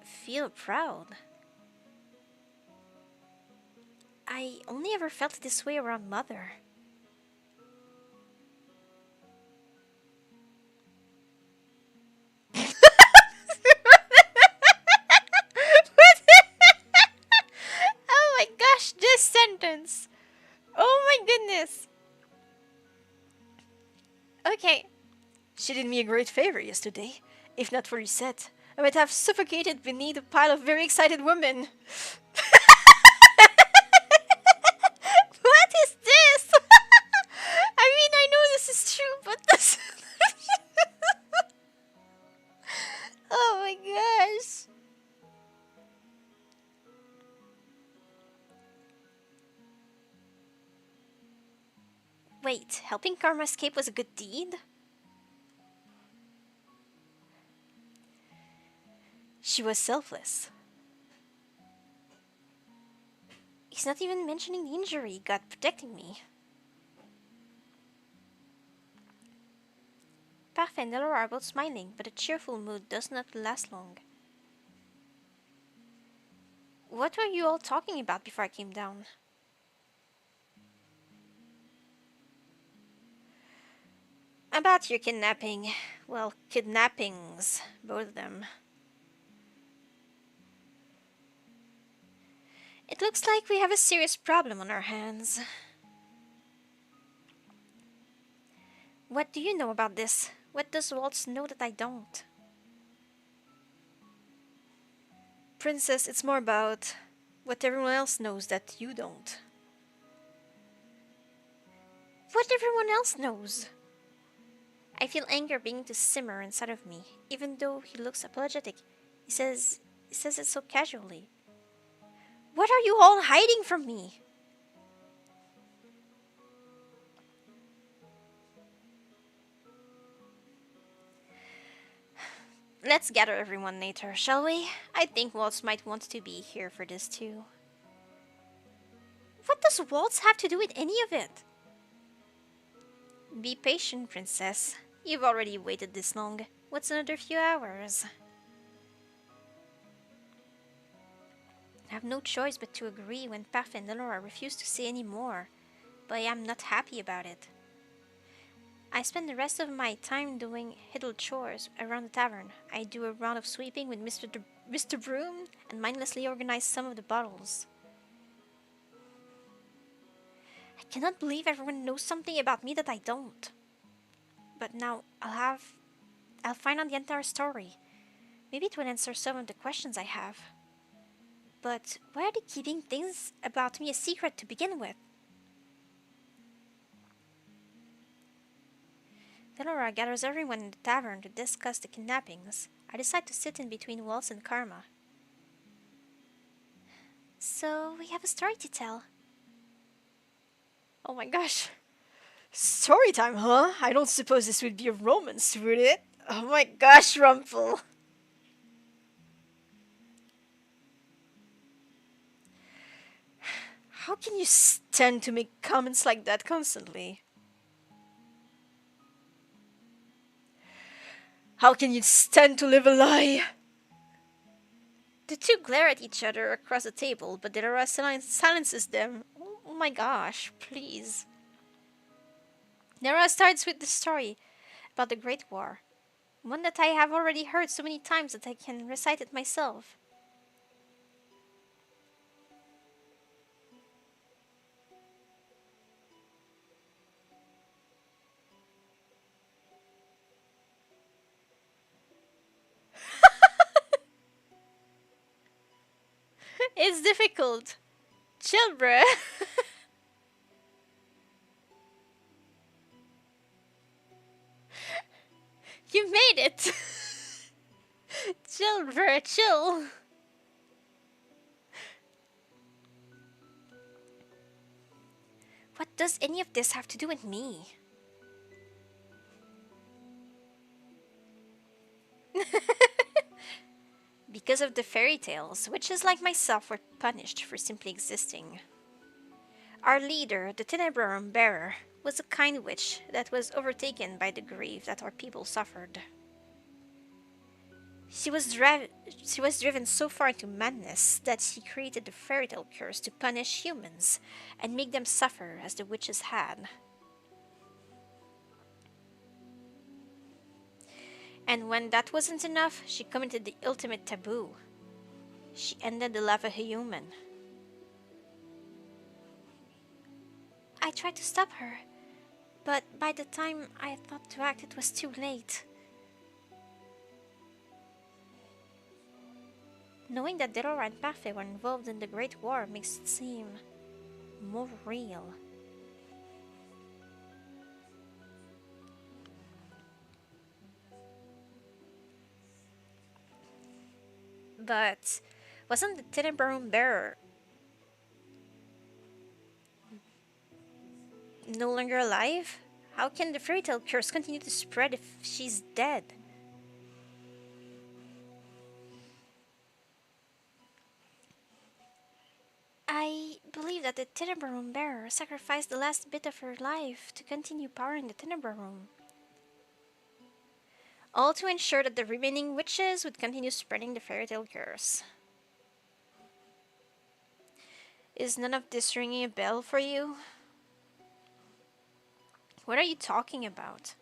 feel proud. I only ever felt this way around Mother. Oh my gosh, this sentence! Oh my goodness! Okay. She did me a great favor yesterday. If not for Lisette, I might have suffocated beneath a pile of very excited women. What is this? I mean, I know this is true, but this... Oh my gosh. Wait, helping Karma escape was a good deed? She was selfless. He's not even mentioning the injury he got protecting me. Parfait and Delora are both smiling, but a cheerful mood does not last long. What were you all talking about before I came down? About your kidnapping. Well, kidnappings. Both of them. It looks like we have a serious problem on our hands. What do you know about this? What does Waltz know that I don't? Princess, it's more about what everyone else knows that you don't. What everyone else knows? I feel anger beginning to simmer inside of me, even though he looks apologetic. He says it so casually. What are you all hiding from me? Let's gather everyone later, shall we? I think Waltz might want to be here for this too. What does Waltz have to do with any of it? Be patient, princess. You've already waited this long. What's another few hours? I have no choice but to agree when Parfait and Delora refuse to say any more, but I am not happy about it. I spend the rest of my time doing hidden chores around the tavern. I do a round of sweeping with Mr. Broom and mindlessly organize some of the bottles. I cannot believe everyone knows something about me that I don't. But now I'll find out the entire story. Maybe it will answer some of the questions I have. But why are they keeping things about me a secret to begin with? Delora gathers everyone in the tavern to discuss the kidnappings. I decide to sit in between Waltz and Karma. So, we have a story to tell. Oh my gosh. Story time, huh? I don't suppose this would be a romance, would it? Oh my gosh, Rumpel. How can you stand to make comments like that constantly? How can you stand to live a lie? The two glare at each other across the table, but Delora silences them. Oh my gosh, please. Delora starts with the story about the Great War, one that I have already heard so many times that I can recite it myself. It's difficult. Chill, bruh. You made it. Chill, bruh, chill. What does any of this have to do with me? Because of the fairy tales, witches like myself were punished for simply existing. Our leader, the Tenebrum Bearer, was a kind witch that was overtaken by the grief that our people suffered. She was driven so far into madness that she created the fairy tale curse to punish humans and make them suffer as the witches had. And when that wasn't enough, she committed the ultimate taboo. She ended the life of a human. I tried to stop her, but by the time I thought to act, it was too late. Knowing that Delora and Parfait were involved in the Great War makes it seem more real. But wasn't the Tenebrum Bearer no longer alive? How can the fairy tale curse continue to spread if she's dead? I believe that the Tinnabar Room bearer sacrificed the last bit of her life to continue powering the Tinnabar Room. All to ensure that the remaining witches would continue spreading the fairy tale curse. Is none of this ringing a bell for you? What are you talking about?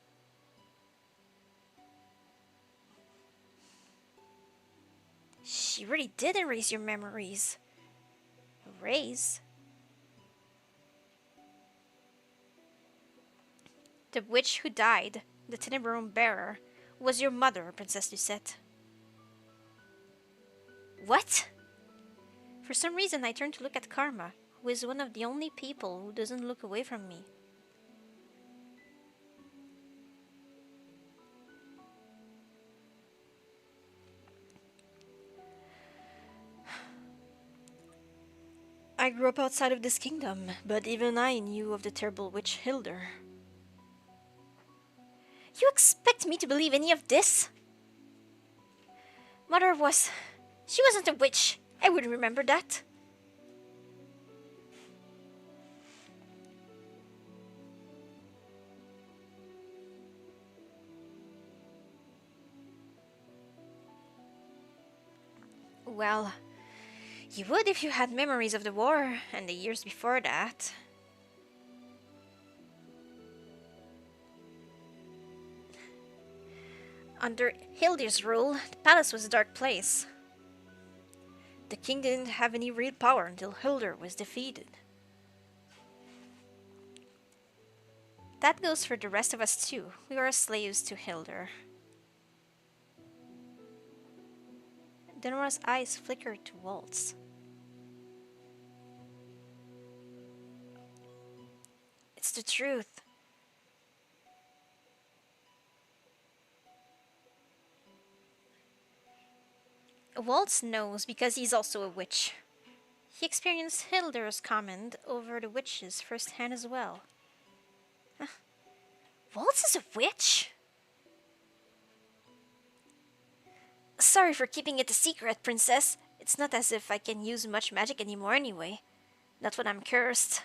She really did erase your memories. Erase? The witch who died, the Tinnabar bearer, was your mother, Princess Lucette. What? For some reason, I turned to look at Karma, who is one of the only people who doesn't look away from me. I grew up outside of this kingdom, but even I knew of the terrible witch Hildur. You expect me to believe any of this? Mother was... She wasn't a witch. I would remember that. Well, you would if you had memories of the war and the years before that. Under Hildur's rule, the palace was a dark place. The king didn't have any real power until Hildur was defeated. That goes for the rest of us too. We were slaves to Hildur. Denora's eyes flickered to Waltz. It's the truth. Waltz knows because he's also a witch. He experienced Hildur's comment over the witches firsthand as well. Waltz is a witch? Sorry for keeping it a secret, Princess. It's not as if I can use much magic anymore anyway. Not when I'm cursed.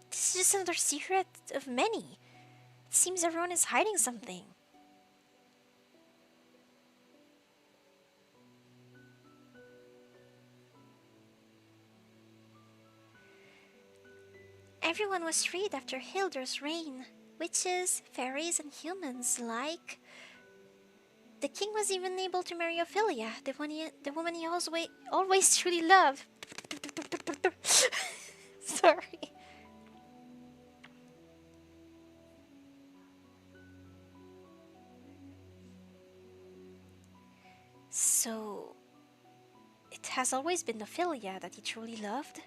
This is just another secret of many. It seems everyone is hiding something. Everyone was freed after Hildur's reign. Witches, fairies, and humans alike. The king was even able to marry Ophelia, the woman he always truly loved. Sorry. So, it has always been Ophelia that he truly loved?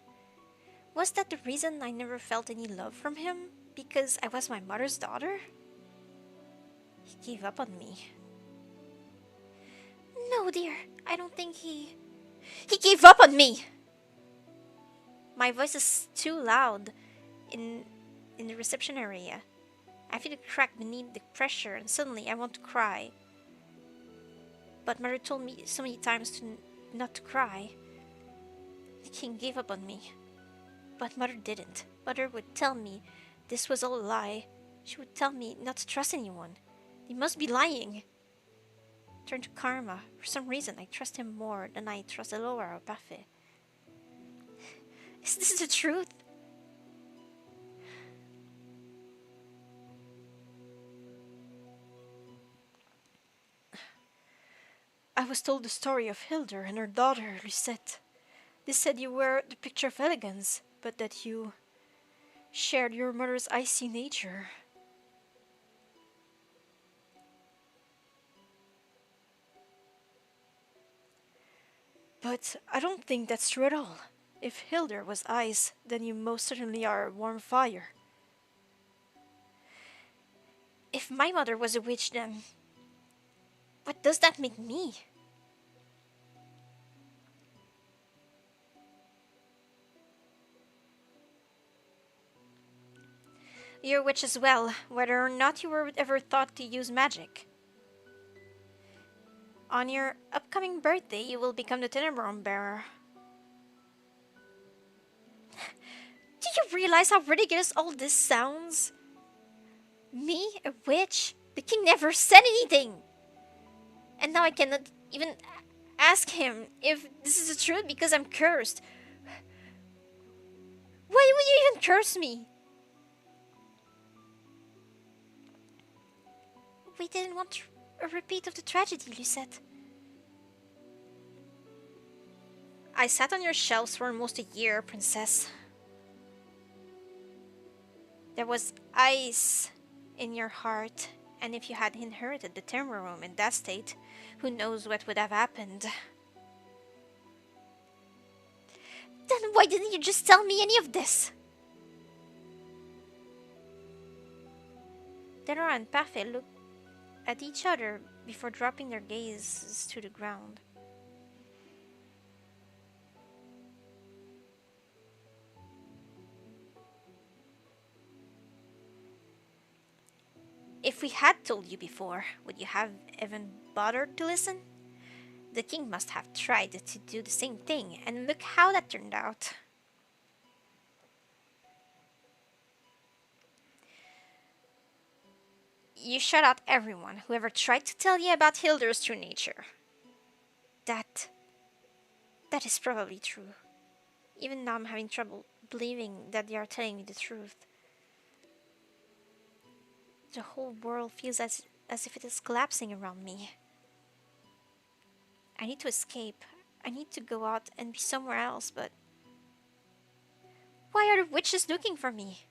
Was that the reason I never felt any love from him? Because I was my mother's daughter? He gave up on me. No, dear. I don't think he gave up on me! My voice is too loud in the reception area. I feel a crack beneath the pressure and suddenly I want to cry. But Mother told me so many times not to cry. The king gave up on me. But Mother didn't. Mother would tell me this was all a lie. She would tell me not to trust anyone. They must be lying. Turn to Karma. For some reason, I trust him more than I trust Elora or Buffy. Is this the truth? I was told the story of Hildur and her daughter, Lucette. They said you were the picture of elegance, but that you shared your mother's icy nature. But I don't think that's true at all. If Hildur was ice, then you most certainly are warm fire. If my mother was a witch, then what does that make me? You're a witch as well, whether or not you were ever thought to use magic. On your upcoming birthday, you will become the Tinnabar bearer. realize how ridiculous all this sounds? Me, a witch? The king never said anything! And now I cannot even ask him if this is the truth because I'm cursed. Why would you even curse me? We didn't want a repeat of the tragedy, Lucette. I sat on your shelves for almost a year, princess. There was ice in your heart, and if you had inherited the timber room in that state, who knows what would have happened. Then why didn't you just tell me any of this? Delora and Parfait looked at each other before dropping their gazes to the ground. If we had told you before, would you have even bothered to listen? The king must have tried to do the same thing, and look how that turned out. You shut out everyone who ever tried to tell you about Hilda's true nature. That is probably true. Even now I'm having trouble believing that they are telling me the truth. The whole world feels as if it is collapsing around me. I need to escape. I need to go out and be somewhere else, but why are the witches looking for me?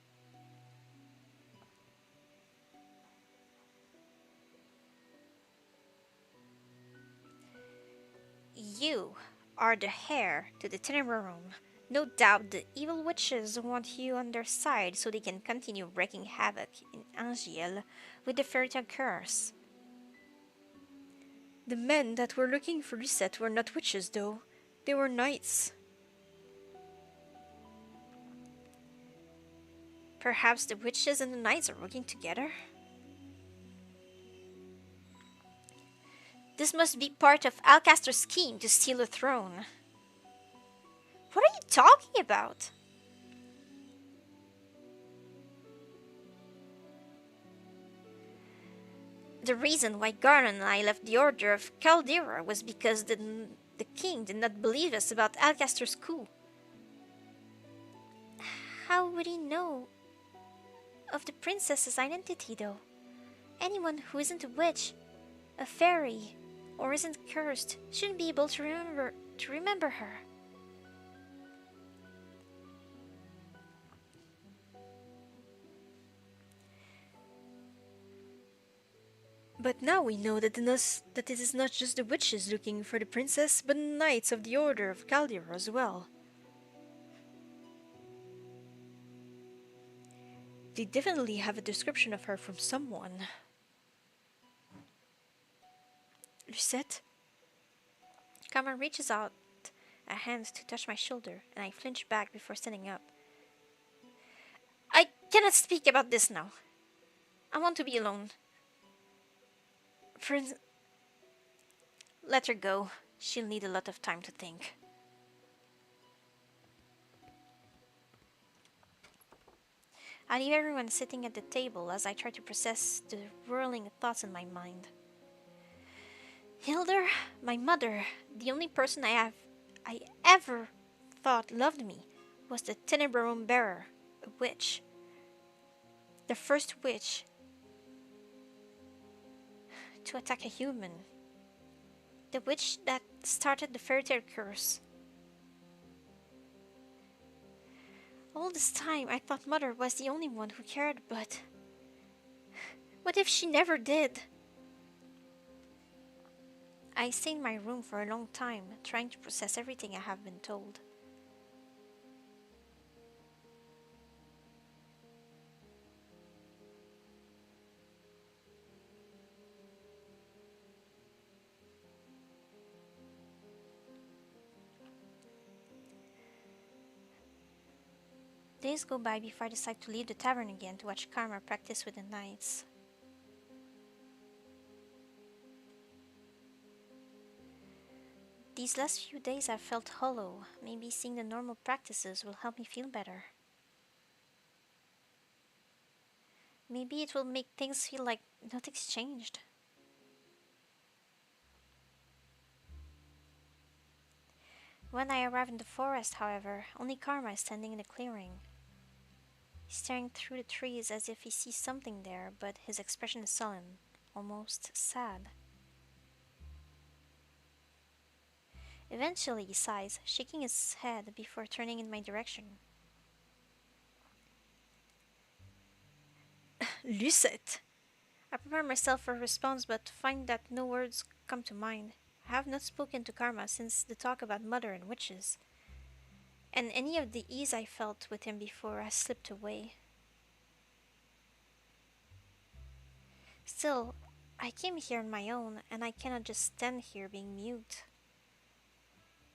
You are the heir to the Tenebra Room. No doubt the evil witches want you on their side so they can continue wreaking havoc in Angiel with the fairytale curse. The men that were looking for Lucette were not witches, though. They were knights. Perhaps the witches and the knights are working together? This must be part of Alcaster's scheme to steal the throne. What are you talking about? The reason why Garnon and I left the Order of Caldera was because the king did not believe us about Alcaster's coup. How would he know of the princess's identity, though? Anyone who isn't a witch, a fairy, or isn't cursed shouldn't be able to remember her. But now we know that it is not just the witches looking for the princess, but the knights of the Order of Caldera as well. They definitely have a description of her from someone. Lucette? Carmen reaches out a hand to touch my shoulder, and I flinch back before standing up. I cannot speak about this now. I want to be alone. Let her go. She'll need a lot of time to think. I leave everyone sitting at the table as I try to process the whirling thoughts in my mind. Hilda, my mother, the only person I ever thought loved me, was the Tenebra Room bearer, a witch. The first witch to attack a human. The witch that started the fairytale curse. All this time I thought Mother was the only one who cared, but what if she never did? I stay in my room for a long time, trying to process everything I have been told. Days go by before I decide to leave the tavern again to watch Karma practice with the knights. These last few days I've felt hollow. Maybe seeing the normal practices will help me feel better. Maybe it will make things feel like nothing's changed. When I arrive in the forest, however, only Karma is standing in the clearing. He's staring through the trees as if he sees something there, but his expression is sullen, almost sad. Eventually, he sighs, shaking his head before turning in my direction. Lucette! I prepare myself for a response but find that no words come to mind. I have not spoken to Karma since the talk about mother and witches, and any of the ease I felt with him before has slipped away. Still, I came here on my own, and I cannot just stand here being mute.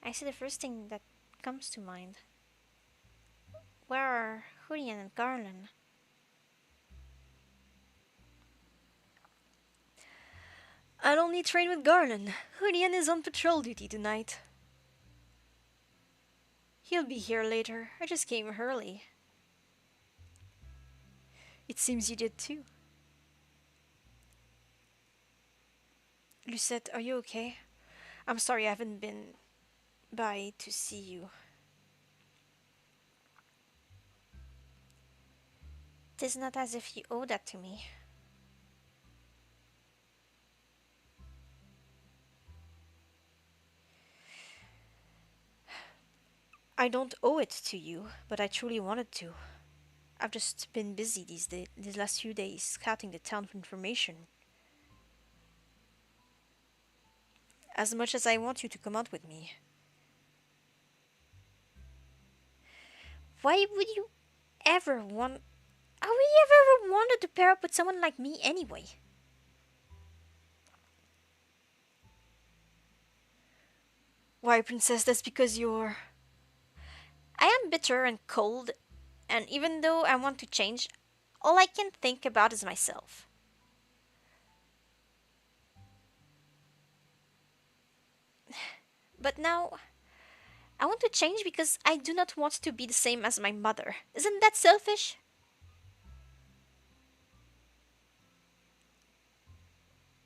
I say the first thing that comes to mind. Where are Julian and Garland? I'll only train with Garland. Julian is on patrol duty tonight. He'll be here later. I just came early. It seems you did too. Lucette, are you okay? I'm sorry I haven't been by to see you. Tis not as if you owe that to me. I don't owe it to you, but I truly wanted to. I've just been busy these last few days scouting the town for information. As much as I want you to come out with me. Why would you ever want... How would you ever wanted to pair up with someone like me anyway? Why, princess, that's because you're... I am bitter and cold, and even though I want to change, all I can think about is myself. But now, I want to change because I do not want to be the same as my mother. Isn't that selfish?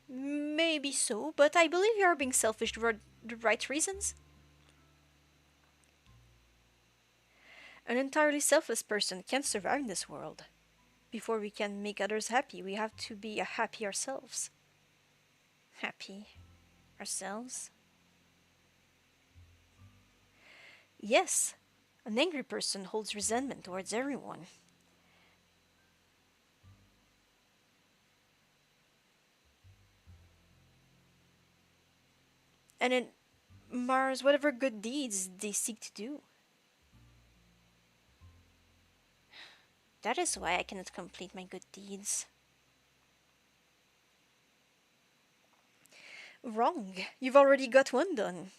Maybe so, but I believe you are being selfish for the right reasons. An entirely selfless person can't survive in this world. Before we can make others happy, we have to be happy ourselves. Happy ourselves? Yes, an angry person holds resentment towards everyone. And it mars whatever good deeds they seek to do. That is why I cannot complete my good deeds. Wrong. You've already got one done.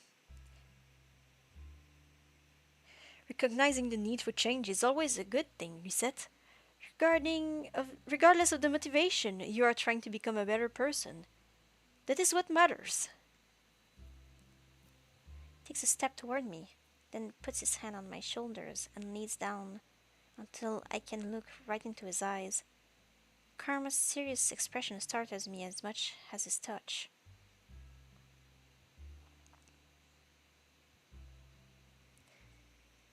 Recognizing the need for change is always a good thing, Reset. Regardless of the motivation, you are trying to become a better person. That is what matters. He takes a step toward me, then puts his hand on my shoulders and leads down until I can look right into his eyes. Karma's serious expression startles me as much as his touch.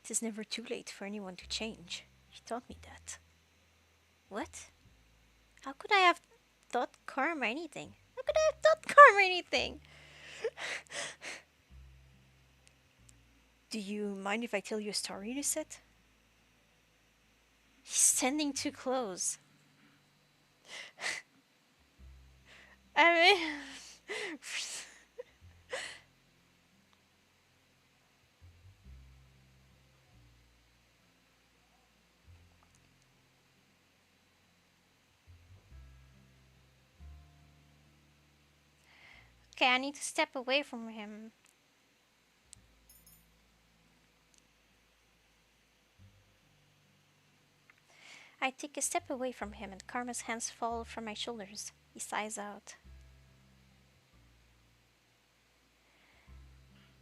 It is never too late for anyone to change. She taught me that. What? How could I have taught Karma anything? How could I have taught Karma anything? Do you mind if I tell you a story, Lucette? He's standing too close. I mean... Okay, I need to step away from him. I take a step away from him and Karma's hands fall from my shoulders. He sighs out.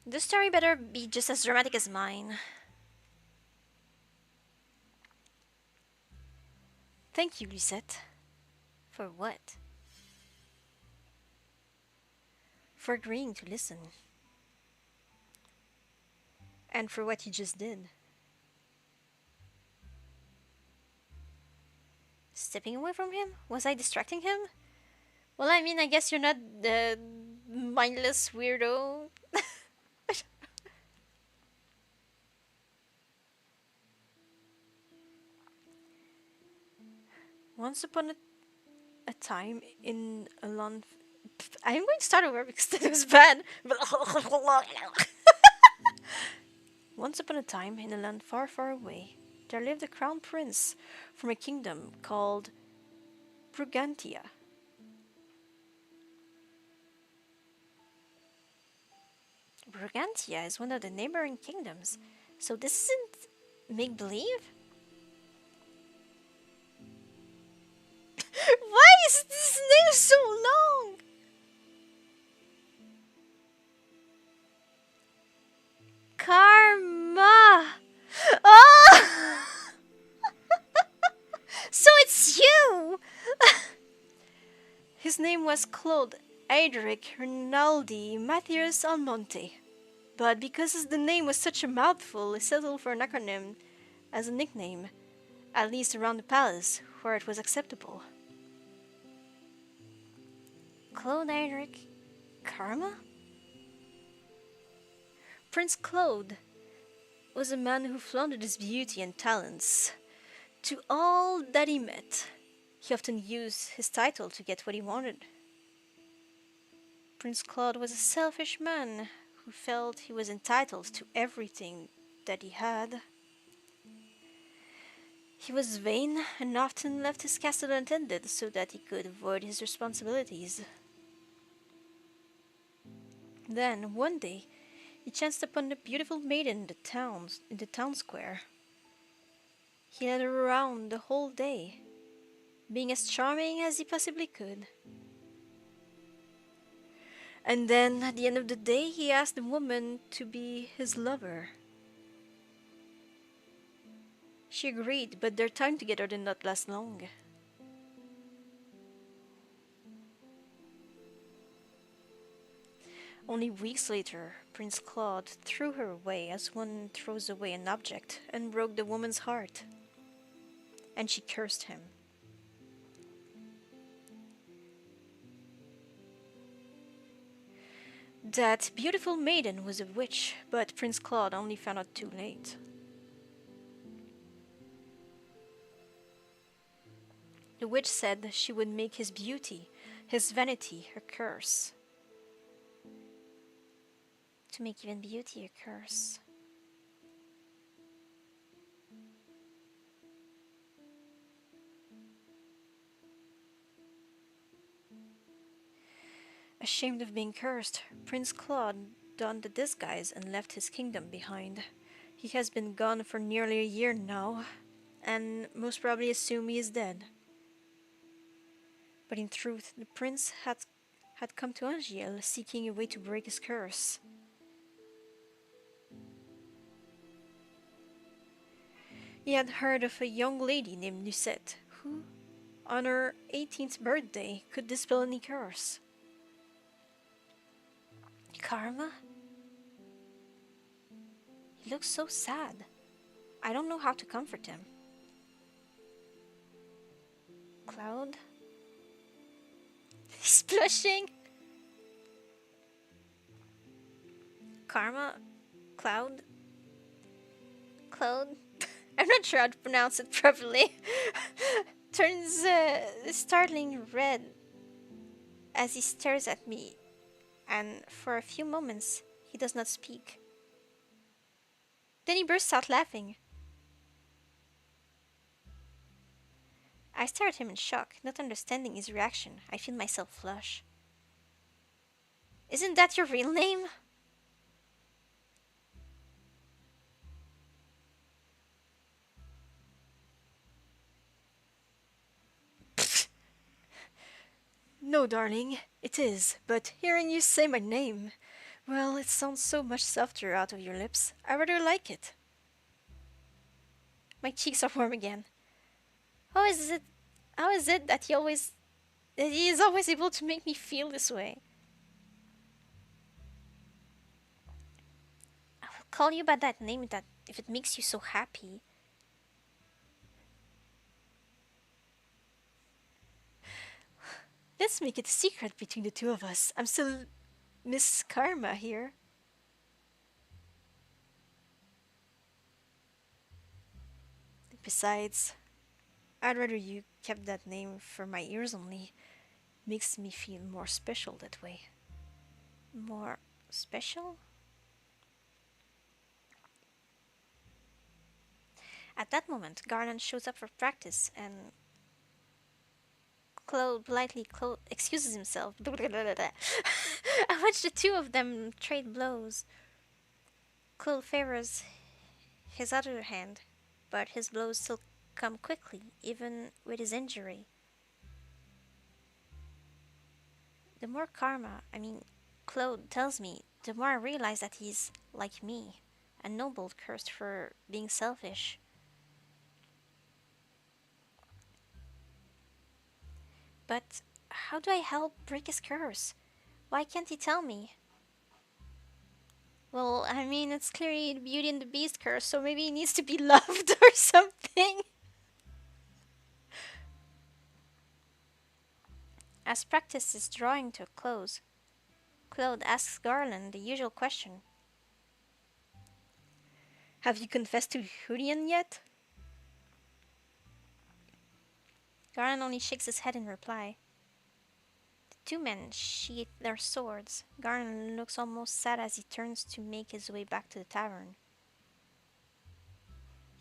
This story better be just as dramatic as mine. Thank you, Lisette. For what? For agreeing to listen. And for what you just did. Stepping away from him? Was I distracting him? Well, I mean, I guess you're not the mindless weirdo. Once upon a time in a long. I'm going to start over because that was bad. Once upon a time in a land far, far away, there lived a crown prince from a kingdom called Brugantia. Brugantia is one of the neighboring kingdoms, so this isn't make believe? Why is this name so long? Karma! Oh! So it's you! His name was Claude Adric Rinaldi Matthias Almonte. But because the name was such a mouthful, he settled for an acronym as a nickname, at least around the palace, where it was acceptable. Claude Adric Karma? Prince Claude was a man who flaunted his beauty and talents to all that he met. He often used his title to get what he wanted. Prince Claude was a selfish man who felt he was entitled to everything that he had. He was vain and often left his castle unattended so that he could avoid his responsibilities. Then, one day, he chanced upon a beautiful maiden in the town square. He led her around the whole day, being as charming as he possibly could. And then, at the end of the day, he asked the woman to be his lover. She agreed, but their time together did not last long. Only weeks later, Prince Claude threw her away as one throws away an object and broke the woman's heart. And she cursed him. That beautiful maiden was a witch, but Prince Claude only found out too late. The witch said she would make his beauty, his vanity, her curse. To make even beauty a curse. Ashamed of being cursed, Prince Claude donned the disguise and left his kingdom behind. He has been gone for nearly a year now, and most probably assume he is dead. But in truth, the prince had come to Angiel seeking a way to break his curse. He had heard of a young lady named Lucette, who, on her 18th birthday, could dispel any curse. Karma? He looks so sad. I don't know how to comfort him. Cloud? He's blushing. Karma? Cloud? Cloud? I'm not sure how to pronounce it properly. Turns startling red as he stares at me, and for a few moments he does not speak. Then he bursts out laughing. I stare at him in shock, not understanding his reaction. I feel myself flush. Isn't that your real name? No, darling, it is, but hearing you say my name, well, it sounds so much softer out of your lips. I rather like it. My cheeks are warm again. How is it that you always that he is always able to make me feel this way. I will call you by that name that if it makes you so happy. Let's make it a secret between the two of us. I'm still Miss Karma here. Besides, I'd rather you kept that name for my ears only. Makes me feel more special that way. More special? At that moment, Garland shows up for practice and Claude politely excuses himself. I watch the two of them trade blows. Claude favors his other hand, but his blows still come quickly, even with his injury. The more Claude tells me, the more I realize that he's like me, a noble cursed for being selfish. But how do I help break his curse? Why can't he tell me? Well, it's clearly the Beauty and the Beast curse, so maybe he needs to be loved or something. As practice is drawing to a close, Claude asks Garland the usual question. Have you confessed to Julian yet? Garland only shakes his head in reply. The two men sheath their swords. Garland looks almost sad as he turns to make his way back to the tavern.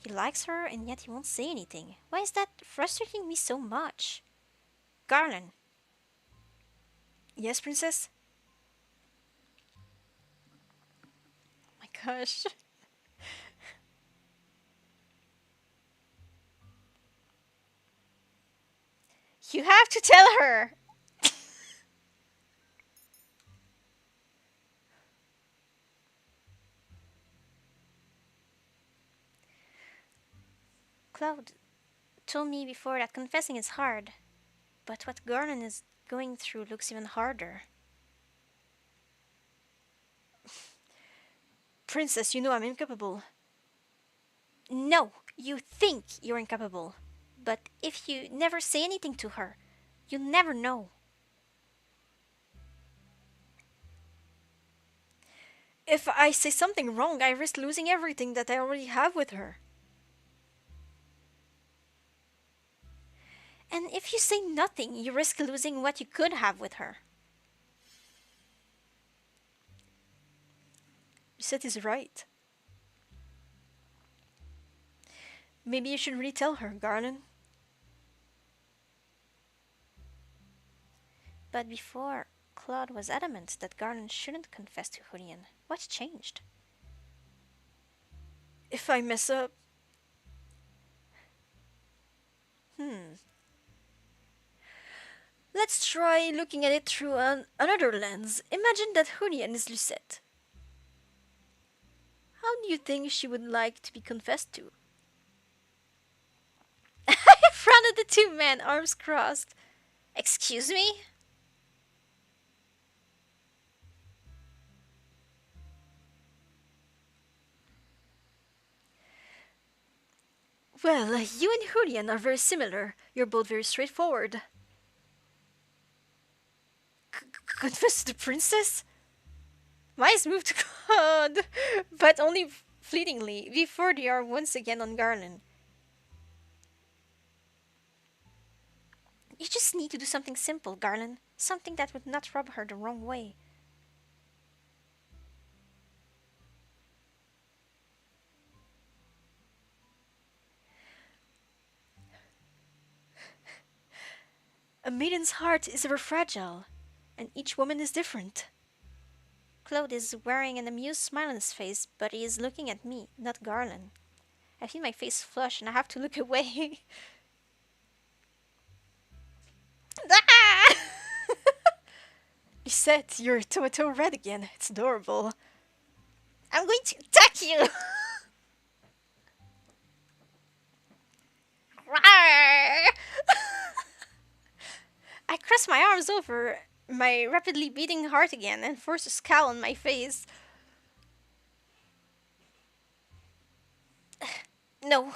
He likes her, and yet he won't say anything. Why is that frustrating me so much? Garland. Yes, princess? Oh my gosh. You have to tell her! Claude told me before that confessing is hard, but what Garland is going through looks even harder. Princess, you know I'm incapable. No, you think you're incapable. But if you never say anything to her, you'll never know. If I say something wrong, I risk losing everything that I already have with her. And if you say nothing, you risk losing what you could have with her. Lucette is right. Maybe you should really tell her, Garland. But before, Claude was adamant that Garland shouldn't confess to Julian. What changed? If I mess up... Let's try looking at it through another lens. Imagine that Julian is Lucette. How do you think she would like to be confessed to? I frowned at the two men, arms crossed. Excuse me? Well, you and Julian are very similar. You're both very straightforward. Confess to the princess? My eyes moved to God, but only fleetingly, before they are once again on Garland. You just need to do something simple, Garland. Something that would not rub her the wrong way. A maiden's heart is ever fragile, and each woman is different. Claude is wearing an amused smile on his face, but he is looking at me, not Garland. I feel my face flush and I have to look away. Ah! Lisette, you're tomato red again. It's adorable. I'm going to attack you! I cross my arms over my rapidly beating heart again and force a scowl on my face. No,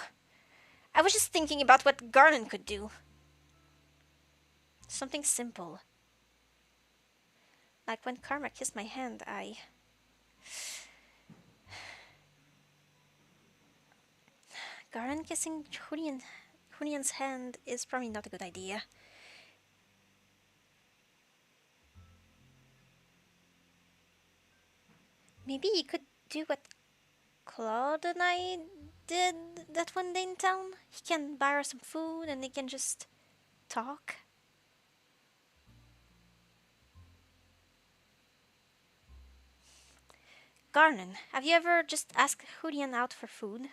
I was just thinking about what Garland could do. Something simple. Like when Karma kissed my hand, Garland kissing Hunian's hand is probably not a good idea. Maybe he could do what Claude and I did that one day in town. He can buy her some food and they can just talk. Garland, have you ever just asked Hunian out for food?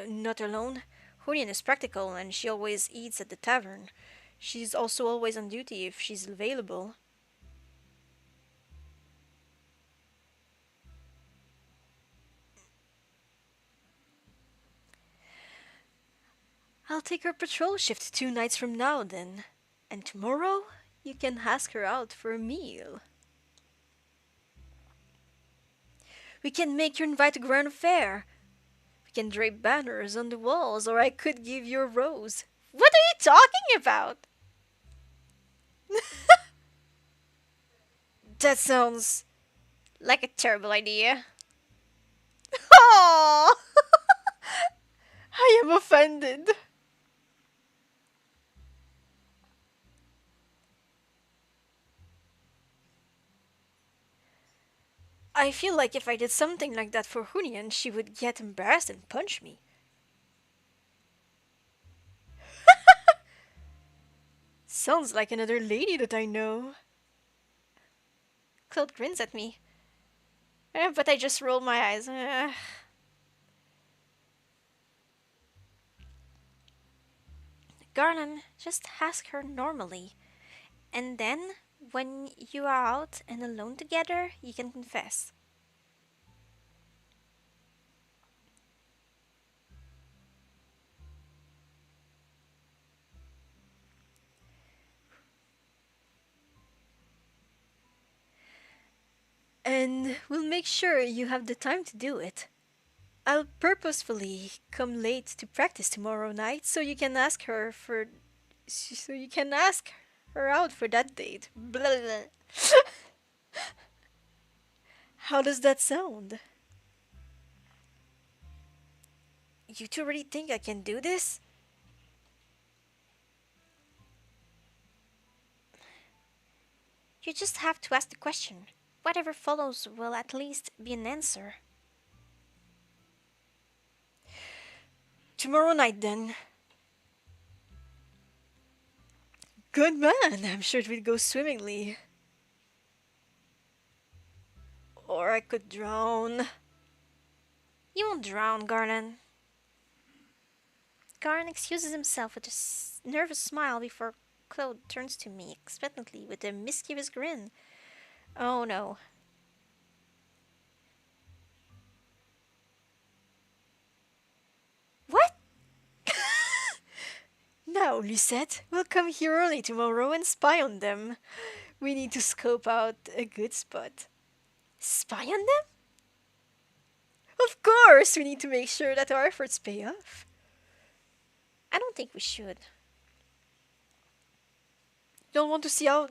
Not alone. Hunian is practical and she always eats at the tavern. She's also always on duty if she's available. I'll take her patrol shift 2 nights from now then. And tomorrow, you can ask her out for a meal. We can make your invite a grand affair. We can drape banners on the walls, or I could give you a rose. What are you talking about? That sounds like a terrible idea. Oh, I am offended. I feel like if I did something like that for Hunian, she would get embarrassed and punch me. Sounds like another lady that I know. Claude grins at me. But I just roll my eyes. Garland, just ask her normally. And then, when you are out and alone together, you can confess. And we'll make sure you have the time to do it. I'll purposefully come late to practice tomorrow night so you can ask her out for that date. Blah, blah, blah. How does that sound? You two really think I can do this? You just have to ask the question. Whatever follows will at least be an answer. Tomorrow night, then. Good man, I'm sure it will go swimmingly. Or I could drown. You won't drown, Garland. Garland excuses himself with a nervous smile before Claude turns to me expectantly with a mischievous grin. Oh no. What? Now, Lucette, we'll come here early tomorrow and spy on them. We need to scope out a good spot. Spy on them? Of course, we need to make sure that our efforts pay off. I don't think we should. Don't want to see how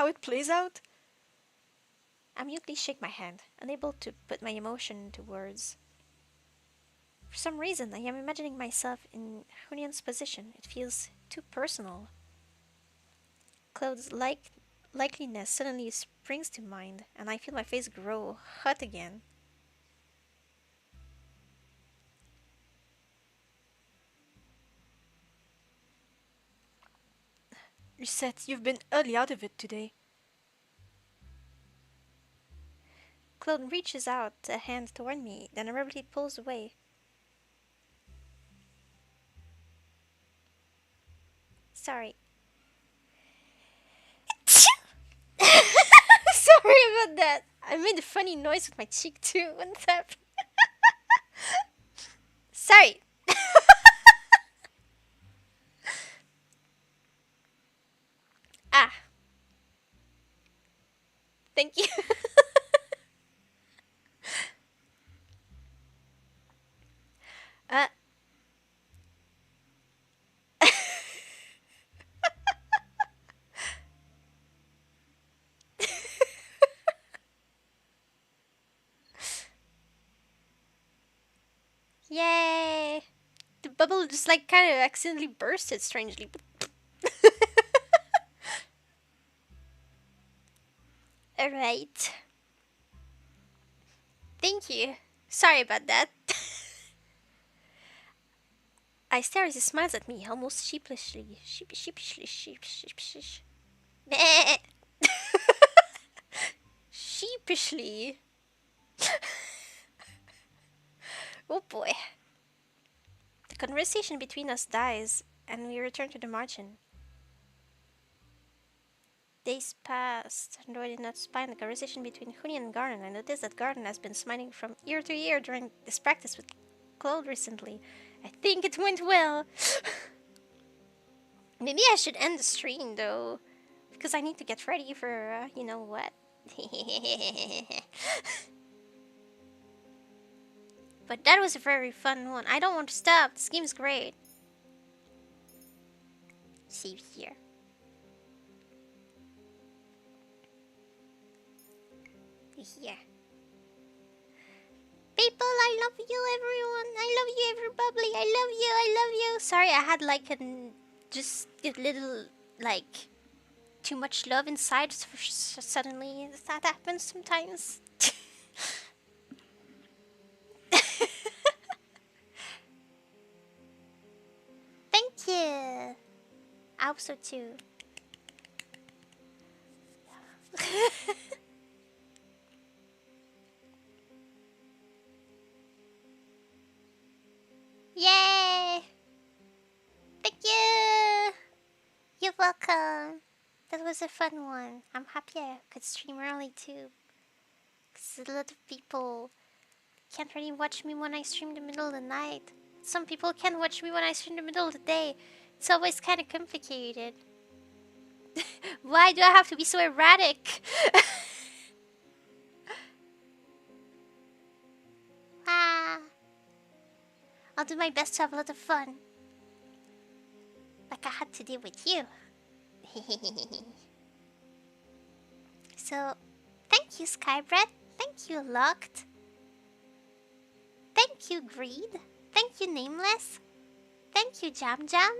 it plays out? I mutely shake my head, unable to put my emotion into words. For some reason, I am imagining myself in Hunian's position. It feels too personal. Claude's likeliness suddenly springs to mind, and I feel my face grow hot again. Lucette, you've been early out of it today. Claude reaches out a hand toward me, then abruptly pulls away. Sorry. Sorry about that. I made a funny noise with my cheek too. What's happening? Sorry. Ah, thank you. uh, yay! The bubble just like kind of accidentally bursted strangely. Alright. Thank you. Sorry about that. I stare as he smiles at me, almost sheepishly. Sheepishly. Meh. Sheepishly. Oh boy. The conversation between us dies, and we return to the margin. Days passed, and though I did not spy on the conversation between Huni and Garden, I noticed that Garden has been smiling from ear to ear during this practice with Claude recently. I think it went well. Maybe I should end the stream though, because I need to get ready for, you know what. But that was a very fun one. I don't want to stop. This game is great. Save here. Here. People, I love you, everyone. I love you, everybody. I love you. I love you. Sorry, I had like just a little like too much love inside. Suddenly, that happens sometimes. Thank you. I hope so too. Yay! Thank you! You're welcome. That was a fun one. I'm happy I could stream early too. Because a lot of people can't really watch me when I stream in the middle of the night. Some people can't watch me when I stream in the middle of the day. It's always kind of complicated. Why do I have to be so erratic? Ah, I'll do my best to have a lot of fun. Like I had to do with you. So, thank you, Skybread. Thank you, Locked. Thank you, Greed. Thank you, Nameless. Thank you, Jam Jam.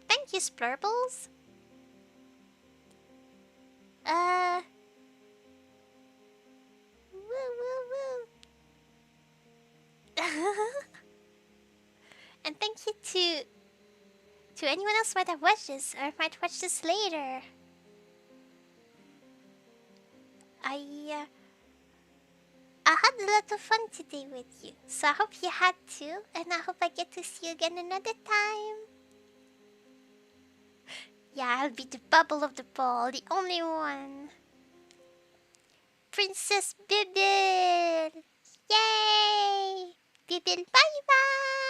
Thank you, Splurbles. Woo woo woo. And thank you to anyone else who might have watched this or might watch this later. I had a lot of fun today with you, so I hope you had too, and I hope I get to see you again another time. Yeah, I'll be the bubble of the ball, the only one. Princess Bibil! Yay! Bibil, bye bye!